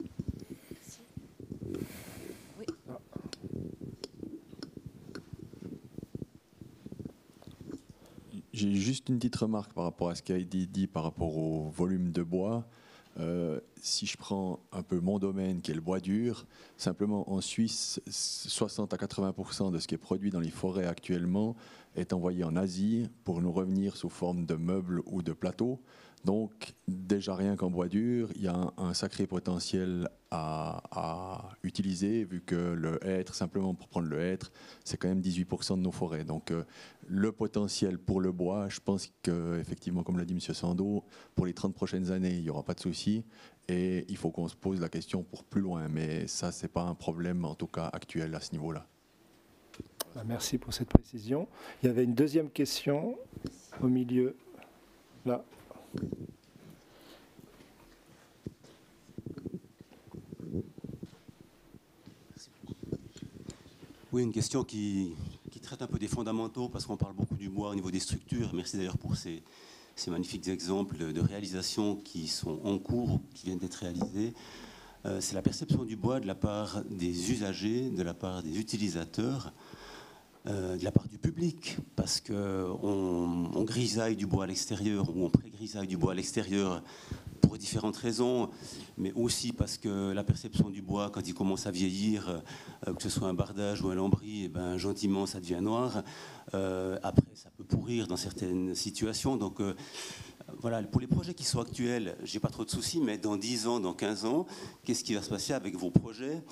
Oui. J'ai juste une petite remarque par rapport à ce qui a été dit par rapport au volume de bois. Si je prends un peu mon domaine qui est le bois dur, simplement en Suisse, 60 à 80% de ce qui est produit dans les forêts actuellement est envoyé en Asie pour nous revenir sous forme de meubles ou de plateaux. Donc déjà rien qu'en bois dur, il y a un sacré potentiel à utiliser, vu que le hêtre, simplement pour prendre le hêtre, c'est quand même 18% de nos forêts. Donc le potentiel pour le bois, je pense qu'effectivement, comme l'a dit M. Sando, pour les 30 prochaines années, il n'y aura pas de souci. Et il faut qu'on se pose la question pour plus loin. Mais ça, ce n'est pas un problème, en tout cas actuel, à ce niveau-là. Merci pour cette précision. Il y avait une deuxième question au milieu, là. Oui, une question qui traite un peu des fondamentaux, parce qu'on parle beaucoup du bois au niveau des structures. Merci d'ailleurs pour ces magnifiques exemples de réalisations qui sont en cours, qui viennent d'être réalisées. C'est la perception du bois de la part des usagers, de la part des utilisateurs. de la part du public, parce qu'on grisaille du bois à l'extérieur ou on pré-grisaille du bois à l'extérieur pour différentes raisons, mais aussi parce que la perception du bois, quand il commence à vieillir, que ce soit un bardage ou un lambris, eh ben, gentiment ça devient noir. Après, ça peut pourrir dans certaines situations. Donc voilà, pour les projets qui sont actuels, j'ai pas trop de soucis, mais dans 10 ans, dans 15 ans, qu'est-ce qui va se passer avec vos projets?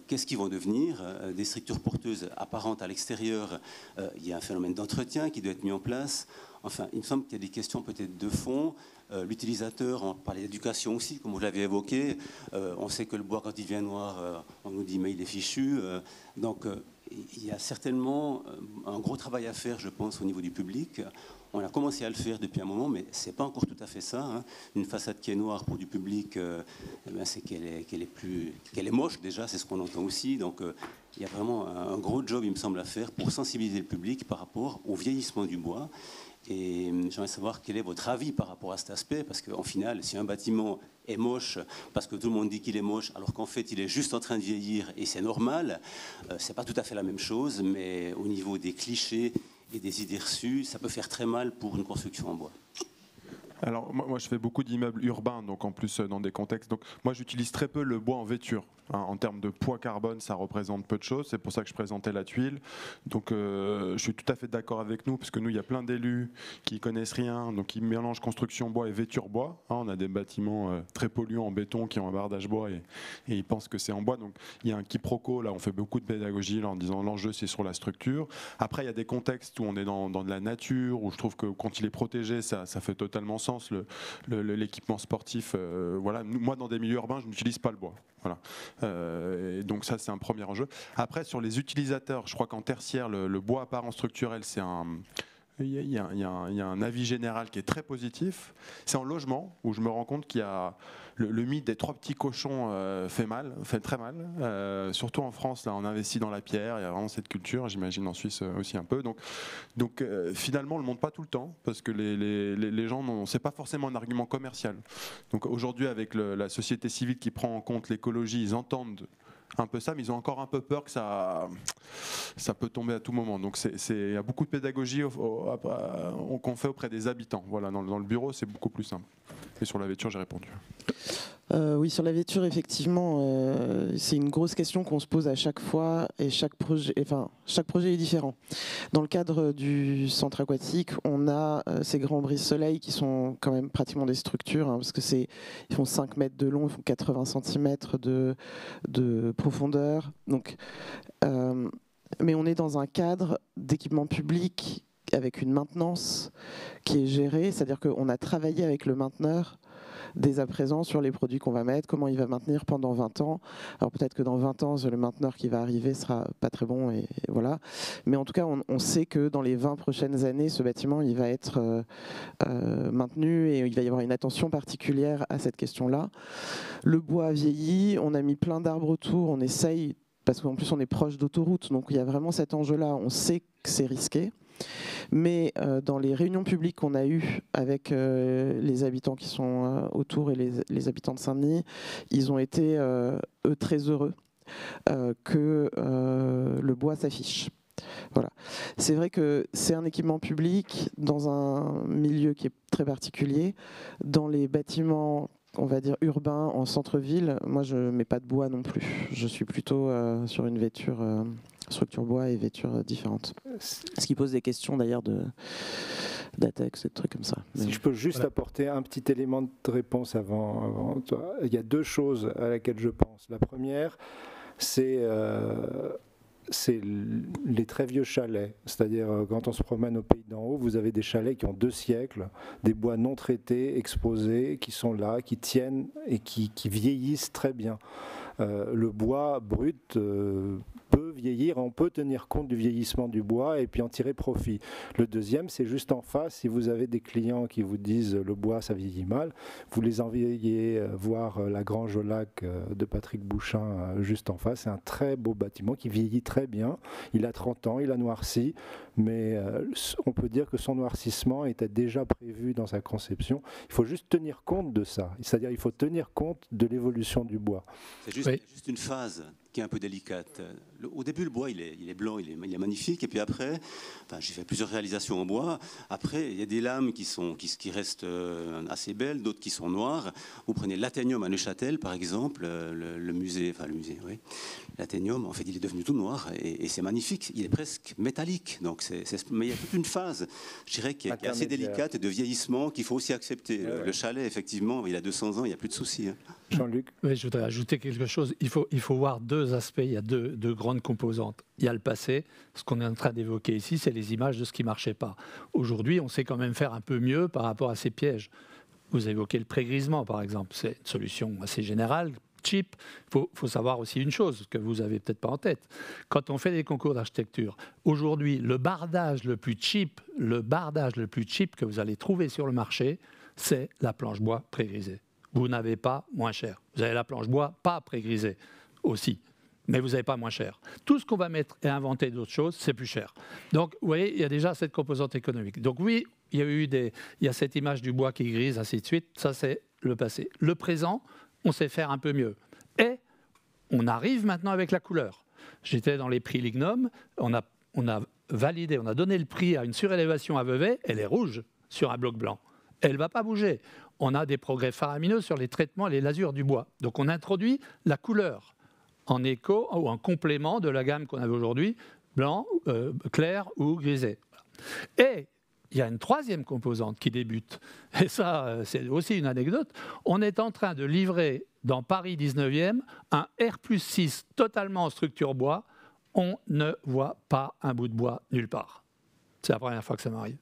Qu'est-ce qu'ils vont devenir? Des structures porteuses apparentes à l'extérieur, il y a un phénomène d'entretien qui doit être mis en place. Enfin, il me semble qu'il y a des questions peut-être de fond. L'utilisateur, on parlait d'éducation aussi, comme vous l'avez évoqué. On sait que le bois, quand il devient noir, on nous dit mais il est fichu. Donc il y a certainement un gros travail à faire, je pense, au niveau du public. On a commencé à le faire depuis un moment, mais ce n'est pas encore tout à fait ça. Hein. Une façade qui est noire pour du public, c'est qu'elle est moche déjà, c'est ce qu'on entend aussi. Donc il y a vraiment un gros job, il me semble, à faire pour sensibiliser le public par rapport au vieillissement du bois. Et j'aimerais savoir quel est votre avis par rapport à cet aspect, parce qu'en final, si un bâtiment est moche, parce que tout le monde dit qu'il est moche, alors qu'en fait il est juste en train de vieillir et c'est normal, c'est pas tout à fait la même chose, mais au niveau des clichés et des idées reçues, ça peut faire très mal pour une construction en bois. Alors moi je fais beaucoup d'immeubles urbains, donc en plus dans des contextes. Donc moi j'utilise très peu le bois en vêture. En termes de poids carbone, ça représente peu de choses. C'est pour ça que je présentais la tuile. Donc je suis tout à fait d'accord avec nous, parce que nous il y a plein d'élus qui connaissent rien, donc ils mélangent construction bois et vêture bois. On a des bâtiments très polluants en béton qui ont un bardage bois et ils pensent que c'est en bois. Donc il y a un quiproquo là. On fait beaucoup de pédagogie là, en disant l'enjeu c'est sur la structure. Après il y a des contextes où on est dans de la nature, où je trouve que quand il est protégé, ça fait totalement sens. L'équipement sportif, voilà. Moi dans des milieux urbains je n'utilise pas le bois, voilà. Et donc ça c'est un premier enjeu. Après sur les utilisateurs, je crois qu'en tertiaire le bois apparent structurel, c'est il y a un avis général qui est très positif. C'est en logement où je me rends compte qu'il y a le mythe des 3 petits cochons fait très mal. Surtout en France, là, on investit dans la pierre. Il y a vraiment cette culture. J'imagine en Suisse aussi un peu. Donc finalement, on le montre pas tout le temps parce que les gens c'est pas forcément un argument commercial. Donc aujourd'hui, avec la société civile qui prend en compte l'écologie, ils entendent un peu ça, mais ils ont encore un peu peur que ça peut tomber à tout moment. Donc il y a beaucoup de pédagogie qu'on fait auprès des habitants. Voilà, dans le bureau, c'est beaucoup plus simple. Et sur la vêture, j'ai répondu. Oui, sur la vêture, effectivement, c'est une grosse question qu'on se pose à chaque fois et chaque projet est différent. Dans le cadre du centre aquatique, on a ces grands brise-soleil qui sont quand même pratiquement des structures, hein, parce que ils font 5 mètres de long, ils font 80 cm de profondeur. Donc, mais on est dans un cadre d'équipement public avec une maintenance qui est gérée, c'est-à-dire qu'on a travaillé avec le mainteneur dès à présent sur les produits qu'on va mettre, comment il va maintenir pendant 20 ans. Alors peut-être que dans 20 ans, le mainteneur qui va arriver sera pas très bon, et voilà. Mais en tout cas, on sait que dans les 20 prochaines années, ce bâtiment il va être maintenu et il va y avoir une attention particulière à cette question-là. Le bois a vieilli, on a mis plein d'arbres autour, on essaye, parce qu'en plus on est proche d'autoroute, donc il y a vraiment cet enjeu-là, on sait que c'est risqué. Mais dans les réunions publiques qu'on a eues avec les habitants qui sont autour et les habitants de Saint-Denis, ils ont été eux très heureux que le bois s'affiche. Voilà. C'est vrai que c'est un équipement public dans un milieu qui est très particulier. Dans les bâtiments, on va dire urbains, en centre-ville, moi je ne mets pas de bois non plus. Je suis plutôt sur une vêture, structure bois et vêture différente. Ce qui pose des questions d'ailleurs d'ATEX et de trucs comme ça. Si je peux juste apporter un petit élément de réponse avant toi. Il y a 2 choses à laquelle je pense. La première, c'est les très vieux chalets. C'est-à-dire, quand on se promène au Pays d'en Haut, vous avez des chalets qui ont 2 siècles, des bois non traités, exposés, qui sont là, qui tiennent et qui vieillissent très bien. Le bois brut peut vieillir, on peut tenir compte du vieillissement du bois et puis en tirer profit. Le deuxième, c'est juste en face, si vous avez des clients qui vous disent le bois ça vieillit mal, vous les envoyez voir la Grange au Lac de Patrick Bouchin juste en face. C'est un très beau bâtiment qui vieillit très bien. Il a 30 ans, il a noirci, mais on peut dire que son noircissement était déjà prévu dans sa conception. Il faut juste tenir compte de ça, c'est-à-dire il faut tenir compte de l'évolution du bois. C'est juste une phase. qui est un peu délicate. Au début, le bois, il est blanc, il est magnifique. Et puis après, j'ai fait plusieurs réalisations en bois. Après, il y a des lames qui restent assez belles, d'autres qui sont noires. Vous prenez l'Athénium à Neuchâtel, par exemple, le musée, oui. L'Athénium, en fait, il est devenu tout noir et c'est magnifique. Il est presque métallique. Donc mais il y a toute une phase, je dirais, qui est assez délicate et de vieillissement qu'il faut aussi accepter. Le chalet, effectivement, il a 200 ans, il n'y a plus de soucis. Hein. Jean-Luc ? Oui, je voudrais ajouter quelque chose. Il faut voir deux aspects. Il y a deux grandes composantes. Il y a le passé. Ce qu'on est en train d'évoquer ici, c'est les images de ce qui ne marchait pas. Aujourd'hui, on sait quand même faire un peu mieux par rapport à ces pièges. Vous évoquez le pré-grisement, par exemple. C'est une solution assez générale, cheap. Il faut savoir aussi une chose que vous n'avez peut-être pas en tête. Quand on fait des concours d'architecture, aujourd'hui, le bardage le plus cheap que vous allez trouver sur le marché, c'est la planche bois pré-grisée. Vous n'avez pas moins cher. Vous avez la planche bois pas pré-grisée aussi, mais vous n'avez pas moins cher. Tout ce qu'on va mettre et inventer d'autres choses, c'est plus cher. Donc, vous voyez, il y a déjà cette composante économique. Donc oui, il y a cette image du bois qui grise, ainsi de suite. Ça, c'est le passé. Le présent, on sait faire un peu mieux. Et on arrive maintenant avec la couleur. J'étais dans les prix Lignum, on a validé, on a donné le prix à une surélévation à Vevey, elle est rouge sur un bloc blanc. Elle ne va pas bouger. On a des progrès faramineux sur les traitements et les lasures du bois. Donc on introduit la couleur en écho ou en complément de la gamme qu'on avait aujourd'hui, blanc, clair ou grisé. Et il y a une troisième composante qui débute. Et ça, c'est aussi une anecdote. On est en train de livrer dans Paris 19e un R+6 totalement en structure bois. On ne voit pas un bout de bois nulle part. C'est la première fois que ça m'arrive.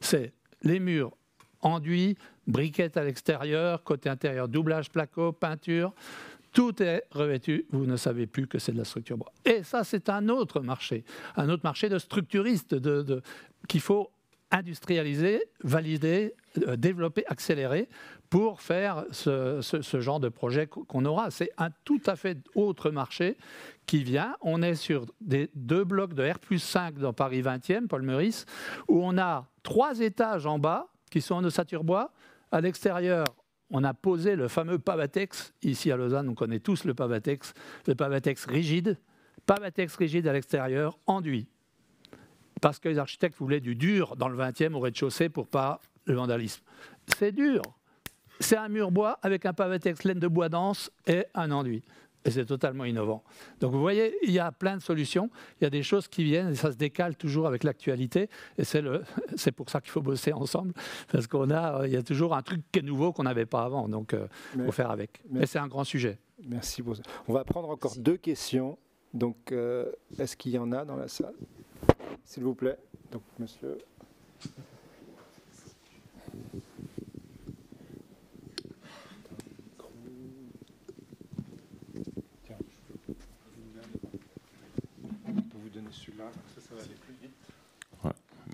C'est les murs enduits, briquettes à l'extérieur, côté intérieur, doublage placo, peinture. Tout est revêtu, vous ne savez plus que c'est de la structure bois. Et ça, c'est un autre marché de structuristes qu'il faut industrialiser, valider, développer, accélérer pour faire ce genre de projet qu'on aura. C'est un tout à fait autre marché qui vient. On est sur deux blocs de R+5 dans Paris 20e, Paul Meurice, où on a 3 étages en bas qui sont en ossature bois. À l'extérieur, on a posé le fameux Pavatex. Ici à Lausanne, on connaît tous le Pavatex rigide. Pavatex rigide à l'extérieur, enduit. Parce que les architectes voulaient du dur dans le 20e au rez-de-chaussée pour pas le vandalisme. C'est dur. C'est un mur bois avec un Pavatex laine de bois dense et un enduit. Et c'est totalement innovant. Donc vous voyez, il y a plein de solutions. Il y a des choses qui viennent et ça se décale toujours avec l'actualité. Et c'est pour ça qu'il faut bosser ensemble. Parce il y a toujours un truc qui est nouveau qu'on n'avait pas avant. Donc il faut faire avec. Mais c'est un grand sujet. Merci pour ça. On va prendre encore 2 questions. Donc est-ce qu'il y en a dans la salle ? S'il vous plaît. Donc monsieur...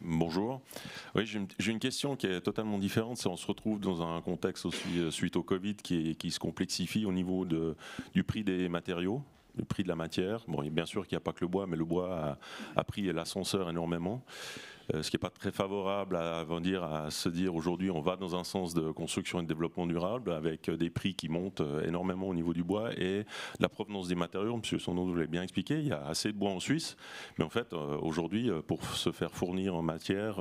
Bonjour. Oui, j'ai une question qui est totalement différente. On se retrouve dans un contexte aussi suite au Covid qui se complexifie au niveau du prix des matériaux, le prix de la matière. Bon, bien sûr qu'il n'y a pas que le bois, mais le bois a pris l'ascenseur énormément. Ce qui n'est pas très favorable à se dire aujourd'hui on va dans un sens de construction et de développement durable avec des prix qui montent énormément au niveau du bois et la provenance des matériaux. M. Sondon vous l'a bien expliqué, il y a assez de bois en Suisse, mais en fait aujourd'hui pour se faire fournir en matière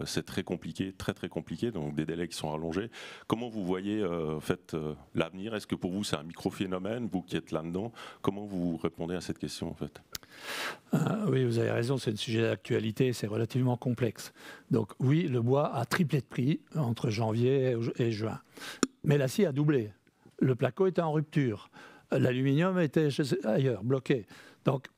c'est très compliqué, très très compliqué, donc des délais qui sont rallongés. Comment vous voyez l'avenir? Est-ce que pour vous c'est un micro-phénomène, vous qui êtes là-dedans? Comment vous répondez à cette question en fait? Oui, vous avez raison, c'est un sujet d'actualité, c'est relativement complexe. Donc oui, le bois a triplé de prix entre janvier et juin. Mais l'acier a doublé. Le placo était en rupture. L'aluminium était ailleurs, bloqué. Donc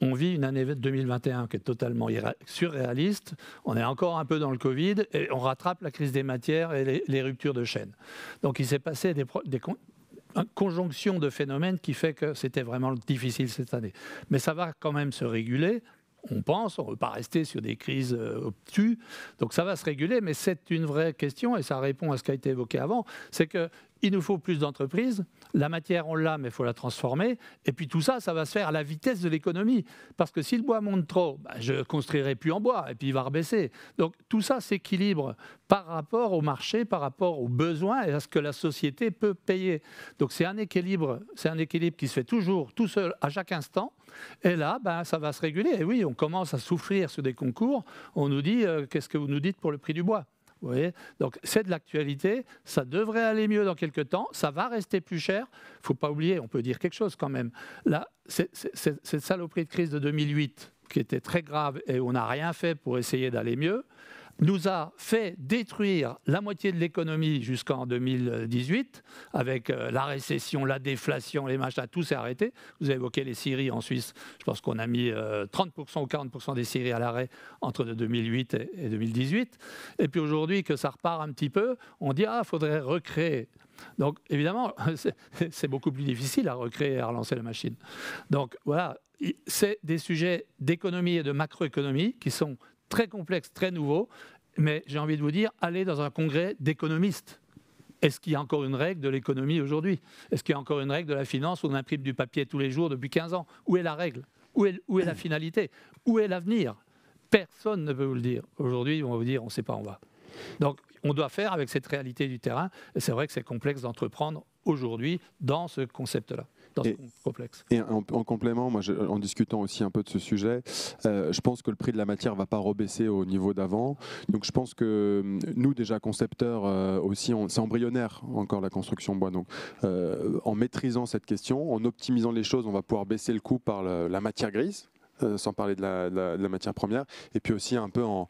on vit une année 2021 qui est totalement surréaliste. On est encore un peu dans le Covid et on rattrape la crise des matières et les ruptures de chaînes. Donc il s'est passé une conjonction de phénomènes qui fait que c'était vraiment difficile cette année. Mais ça va quand même se réguler. On ne veut pas rester sur des crises obtus. Donc ça va se réguler, mais c'est une vraie question et ça répond à ce qui a été évoqué avant. C'est que il nous faut plus d'entreprises. La matière, on l'a, mais il faut la transformer. Et puis tout ça, ça va se faire à la vitesse de l'économie. Parce que si le bois monte trop, je ne construirai plus en bois, et puis il va rebaisser. Donc tout ça s'équilibre par rapport au marché, par rapport aux besoins et à ce que la société peut payer. Donc c'est un équilibre qui se fait toujours, tout seul, à chaque instant. Et là, ça va se réguler. Et oui, on commence à souffrir sur des concours. On nous dit, qu'est-ce que vous nous dites pour le prix du bois ? Vous voyez ? Donc c'est de l'actualité, ça devrait aller mieux dans quelques temps, ça va rester plus cher. Il ne faut pas oublier, on peut dire quelque chose quand même. Là, cette saloperie de crise de 2008, qui était très grave et où on n'a rien fait pour essayer d'aller mieux, nous a fait détruire la moitié de l'économie jusqu'en 2018, avec la récession, la déflation, les machins, tout s'est arrêté. Vous avez évoqué les scieries en Suisse. Je pense qu'on a mis 30% ou 40% des scieries à l'arrêt entre 2008 et 2018. Et puis aujourd'hui, que ça repart un petit peu, on dit « Ah, il faudrait recréer ». Donc évidemment, c'est beaucoup plus difficile à recréer et à relancer la machine. Donc voilà, c'est des sujets d'économie et de macroéconomie qui sont très complexes, très nouveaux, mais j'ai envie de vous dire, allez dans un congrès d'économistes. Est-ce qu'il y a encore une règle de l'économie aujourd'hui ? Est-ce qu'il y a encore une règle de la finance où on imprime du papier tous les jours depuis 15 ans ? Où est la règle ? Où est la finalité ? Où est l'avenir ? Personne ne peut vous le dire. Aujourd'hui, on va vous dire, on ne sait pas où on va. Donc, on doit faire avec cette réalité du terrain, et c'est vrai que c'est complexe d'entreprendre aujourd'hui dans ce concept-là. Complexe. Et en complément, moi, en discutant aussi un peu de ce sujet, je pense que le prix de la matière ne va pas rebaisser au niveau d'avant. Donc je pense que nous, déjà concepteurs, aussi, c'est embryonnaire encore la construction bois. Donc en maîtrisant cette question, en optimisant les choses, on va pouvoir baisser le coût par la matière grise. Sans parler de la matière première, et puis aussi un peu en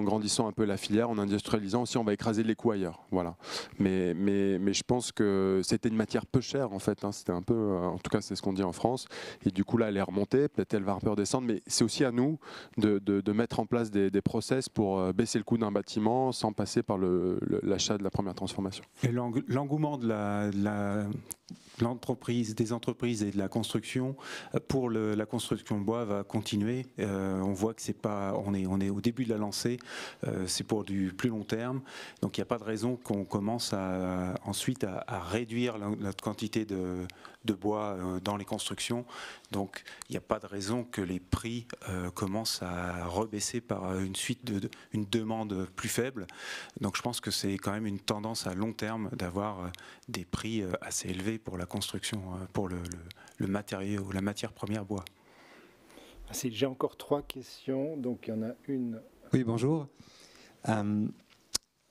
grandissant un peu la filière, en industrialisant aussi, on va écraser les coûts ailleurs. Voilà. Mais je pense que c'était une matière peu chère en fait. Hein. C'était un peu, en tout cas c'est ce qu'on dit en France. Et du coup là, elle est remontée. Peut-être elle va un peu redescendre, mais c'est aussi à nous de mettre en place des process pour baisser le coût d'un bâtiment sans passer par l'achat de la première transformation. Et l'engouement de l'entreprise, des entreprises et de la construction pour la construction de bois va continuer. On voit que c'est pas, on est au début de la lancée. C'est pour du plus long terme. Donc il n'y a pas de raison qu'on commence ensuite à réduire la quantité de bois dans les constructions. Donc il n'y a pas de raison que les prix commencent à rebaisser par une demande plus faible. Donc je pense que c'est quand même une tendance à long terme d'avoir des prix assez élevés pour la construction, pour le matériau, la matière première bois. J'ai encore 3 questions, donc il y en a une. Oui, bonjour.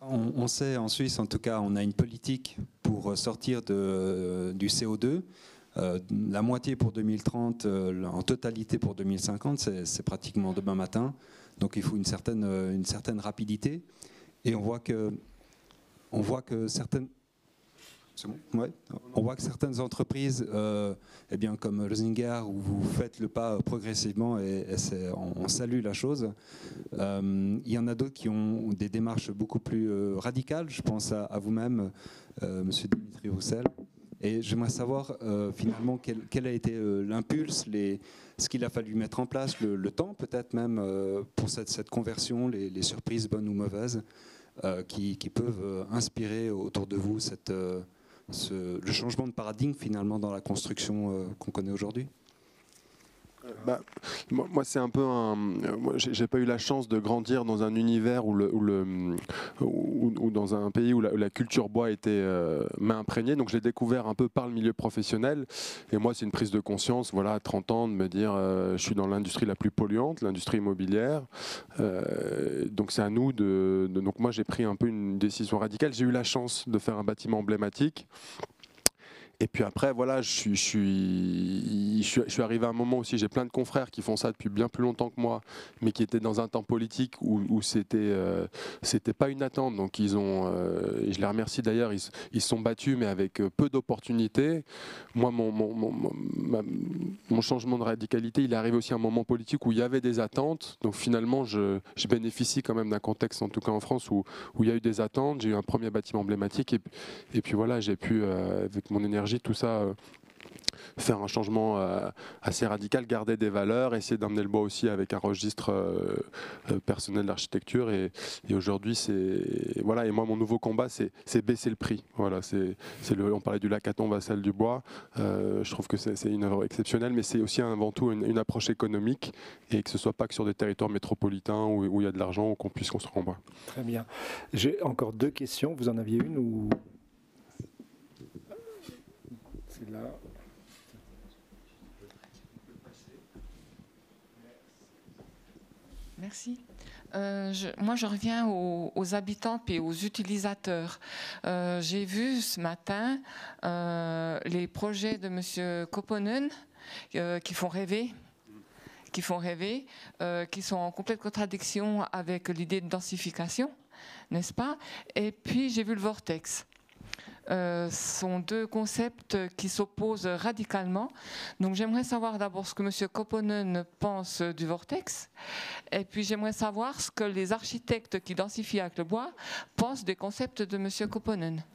On sait en Suisse, en tout cas, on a une politique pour sortir du CO2. La moitié pour 2030, en totalité pour 2050, c'est pratiquement demain matin. Donc il faut une certaine rapidité. Et on voit que certaines... C'est bon ? Ouais. On voit que certaines entreprises, comme Rosinger, où vous faites le pas progressivement, et on salue la chose. Il y en a d'autres qui ont des démarches beaucoup plus radicales. Je pense à vous-même, Monsieur Dimitri Roussel. Et j'aimerais savoir finalement quel a été l'impulse, ce qu'il a fallu mettre en place, le temps peut-être même pour cette conversion, les surprises bonnes ou mauvaises, qui peuvent inspirer autour de vous le changement de paradigme finalement dans la construction qu'on connaît aujourd'hui. Moi, c'est un peu moi, j'ai pas eu la chance de grandir dans un univers ou dans un pays où la culture bois m'a imprégné. Donc, je l'ai découvert un peu par le milieu professionnel. Et moi, c'est une prise de conscience, voilà, à 30 ans, de me dire, je suis dans l'industrie la plus polluante, l'industrie immobilière. Donc, c'est à nous donc, moi, j'ai pris un peu une décision radicale. J'ai eu la chance de faire un bâtiment emblématique. Et puis après, voilà, je suis arrivé à un moment aussi, j'ai plein de confrères qui font ça depuis bien plus longtemps que moi, mais qui étaient dans un temps politique où c'était pas une attente. Donc et je les remercie d'ailleurs, ils se sont battus, mais avec peu d'opportunités. Moi, mon changement de radicalité, il est arrivé aussi à un moment politique où il y avait des attentes. Donc finalement, je bénéficie quand même d'un contexte, en tout cas en France, où il y a eu des attentes. J'ai eu un premier bâtiment emblématique et puis voilà, j'ai pu, avec mon énergie, tout ça, faire un changement assez radical, garder des valeurs, essayer d'emmener le bois aussi avec un registre personnel d'architecture. Et aujourd'hui, voilà. Et moi, mon nouveau combat, c'est baisser le prix. Voilà, on parlait du Lacaton Vassal du bois. Je trouve que c'est une œuvre exceptionnelle, mais c'est aussi avant tout une approche économique et que ce soit pas que sur des territoires métropolitains où il y a de l'argent ou qu'on puisse construire en bois. Très bien. J'ai encore 2 questions. Vous en aviez une ou c'est là. Merci. Moi, je reviens aux habitants et aux utilisateurs. J'ai vu ce matin les projets de M. Koponen qui font rêver, qui sont en complète contradiction avec l'idée de densification, n'est-ce pas? Et puis, j'ai vu le vortex. Sont 2 concepts qui s'opposent radicalement. Donc j'aimerais savoir d'abord ce que M. Koponen pense du vortex, et puis j'aimerais savoir ce que les architectes qui densifient avec le bois pensent des concepts de M. Koponen.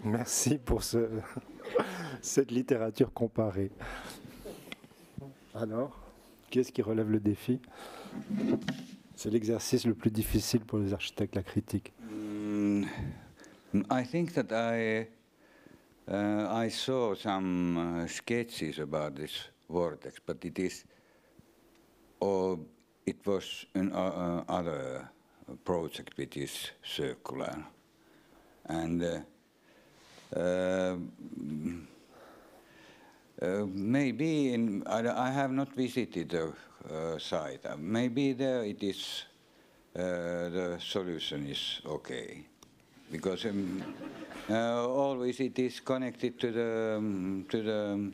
Merci pour cette littérature comparée. Alors, qu'est-ce qui relève le défi? C'est l'exercice le plus difficile pour les architectes, la critique. I think that I saw some sketches about this vortex, but it was another project which is circular, and maybe I have not visited the site. Maybe there it is. The solution is okay. Because always it is connected to the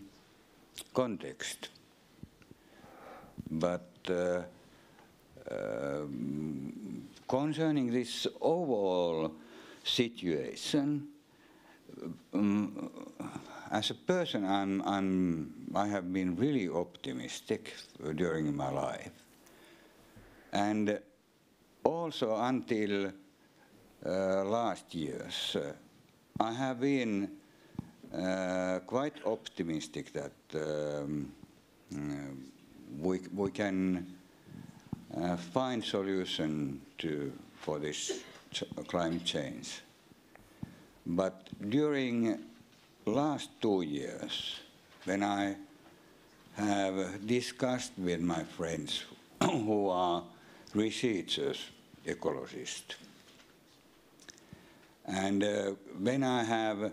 context. But concerning this overall situation, as a person, I have been really optimistic during my life, and also until last years, I have been quite optimistic that we can find solution for this climate change. But during last 2 years, when I have discussed with my friends who are researchers, ecologists, and when I have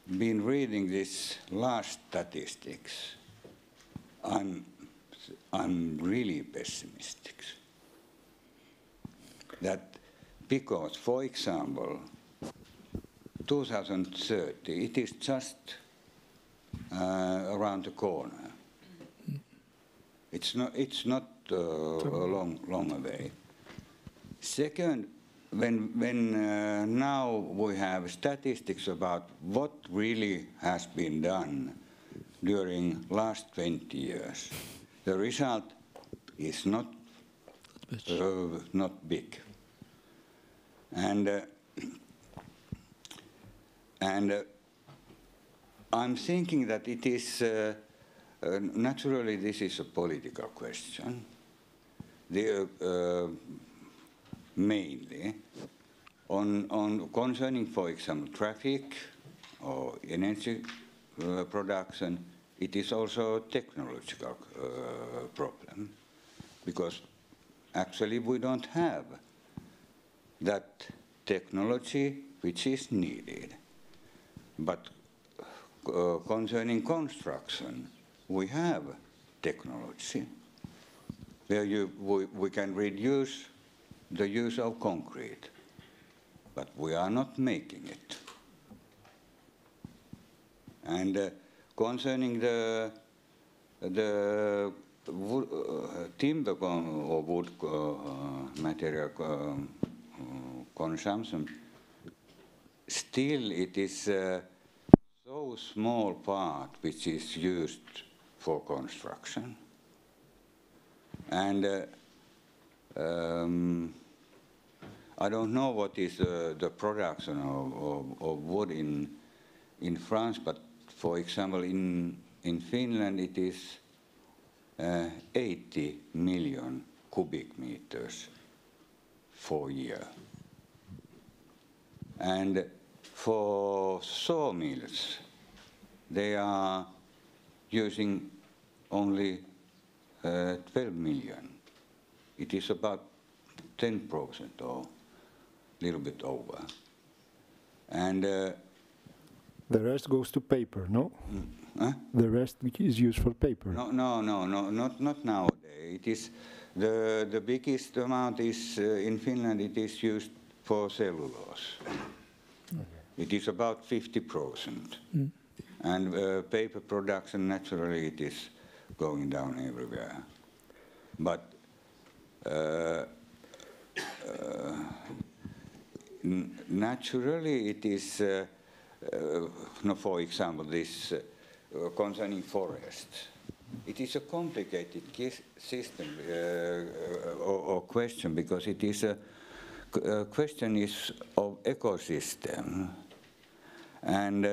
been reading this last statistics, I'm really pessimistic. That because, for example, 2030, it is just around the corner. It's not a long away. Second, when now we have statistics about what really has been done during last 20 years, the result is not big. And I'm thinking that it is naturally this is a political question. Mainly on concerning, for example, traffic or energy production, it is also a technological problem, because actually we don't have that technology which is needed. But concerning construction, we have technology where we can reduce the use of concrete, but we are not making it. And concerning the wood, timber or wood material consumption, still it is so small part which is used for construction. And I don't know what is the production of wood in France, but for example, in Finland it is 80 million cubic meters for a year. And for sawmills, they are using only 12 million. It is about 10% or a little bit over. And the rest goes to paper, no? The rest is used for paper. No, not nowadays. It is the biggest amount is in Finland. It is used for cellulose. Okay. It is about 50%, and paper production naturally it is going down everywhere. But naturally it is. No, for example, this concerning forests. It is a complicated system or question because it is a question is of ecosystem, and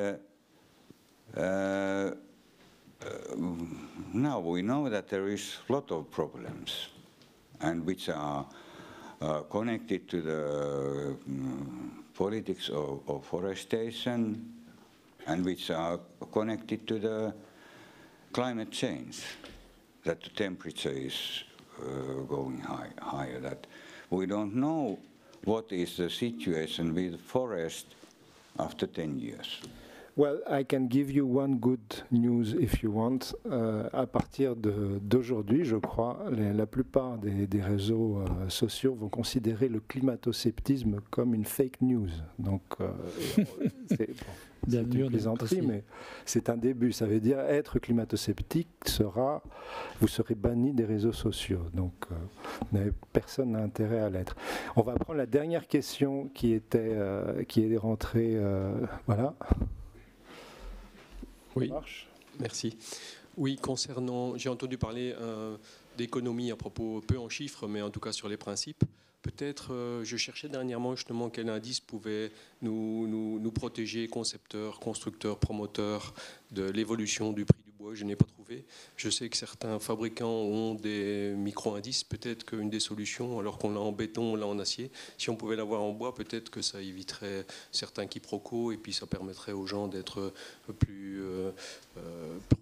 now we know that there is a lot of problems, and which are connected to the politics of forestation, and which are connected to the climate change, that the temperature is going higher, that we don't know what is the situation with forest after 10 years. Well, I can give you one good news if you want. À partir d'aujourd'hui, je crois, la plupart des réseaux sociaux vont considérer le climato-sceptisme comme une fake news. Donc, c'est une plaisanterie, mais c'est un début. Ça veut dire être climato-sceptique vous serez banni des réseaux sociaux. Donc, personne n'a intérêt à l'être. On va prendre la dernière question qui est rentrée. Voilà. Oui, merci. Oui, concernant, j'ai entendu parler d'économie à propos, peu en chiffres, mais en tout cas sur les principes. Peut-être, je cherchais dernièrement justement quel indice pouvait nous protéger, concepteurs, constructeurs, promoteurs, de l'évolution du prix du bois. Je n'ai pas trouvé. Je sais que certains fabricants ont des micro-indices. Peut-être qu'une des solutions, alors qu'on l'a en béton, on l'a en acier, si on pouvait l'avoir en bois, peut-être que ça éviterait certains quiproquos et puis ça permettrait aux gens d'être plus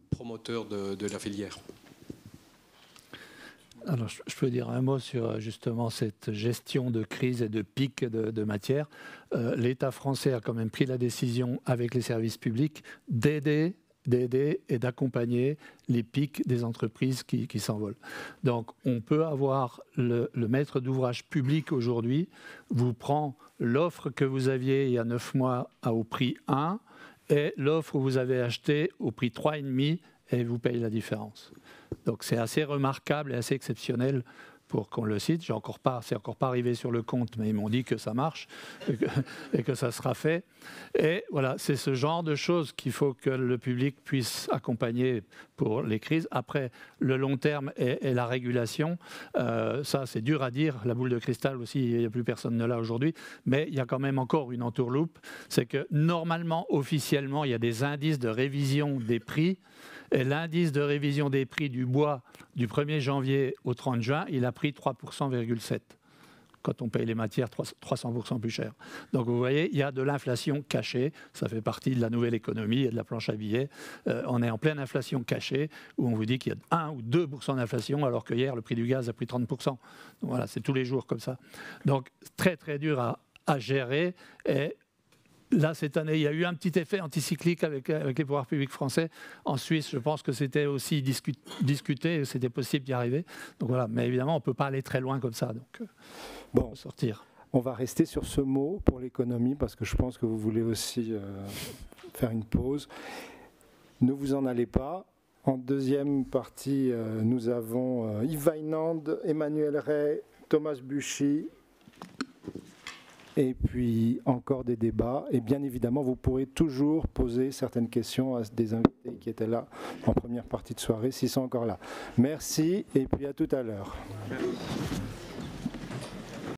promoteurs de la filière. Alors, je peux dire un mot sur justement cette gestion de crise et de pic de matière. L'État français a quand même pris la décision avec les services publics d'aider et d'accompagner les pics des entreprises qui s'envolent. Donc, on peut avoir le maître d'ouvrage public aujourd'hui vous prend l'offre que vous aviez il y a 9 mois au prix 1 et l'offre où vous avez acheté au prix 3,5 et vous paye la différence. Donc c'est assez remarquable et assez exceptionnel pour qu'on le cite. C'est encore pas arrivé sur le compte, mais ils m'ont dit que ça marche et que ça sera fait. Et voilà, c'est ce genre de choses qu'il faut que le public puisse accompagner pour les crises. Après, le long terme et la régulation, ça c'est dur à dire. La boule de cristal aussi, il n'y a plus personne ne l'a aujourd'hui. Mais il y a quand même encore une entourloupe. C'est que normalement, officiellement, il y a des indices de révision des prix. Et l'indice de révision des prix du bois du 1er janvier au 30 juin, il a pris 3,7%. Quand on paye les matières 300% plus cher. Donc vous voyez, il y a de l'inflation cachée. Ça fait partie de la nouvelle économie et de la planche à billets. On est en pleine inflation cachée où on vous dit qu'il y a 1 ou 2% d'inflation alors que hier, le prix du gaz a pris 30%. Donc voilà, c'est tous les jours comme ça. Donc très très dur à gérer. Et là, cette année, il y a eu un petit effet anticyclique avec les pouvoirs publics français. En Suisse, je pense que c'était aussi discuté, c'était possible d'y arriver. Donc voilà, mais évidemment, on ne peut pas aller très loin comme ça. Donc, bon, sortir. On va rester sur ce mot pour l'économie parce que je pense que vous voulez aussi faire une pause. Ne vous en allez pas. En deuxième partie, nous avons Yves Weinand, Emmanuel Ray, Thomas Buchy. Et puis encore des débats. Et bien évidemment, vous pourrez toujours poser certaines questions à des invités qui étaient là en première partie de soirée, s'ils sont encore là. Merci et puis à tout à l'heure. Merci.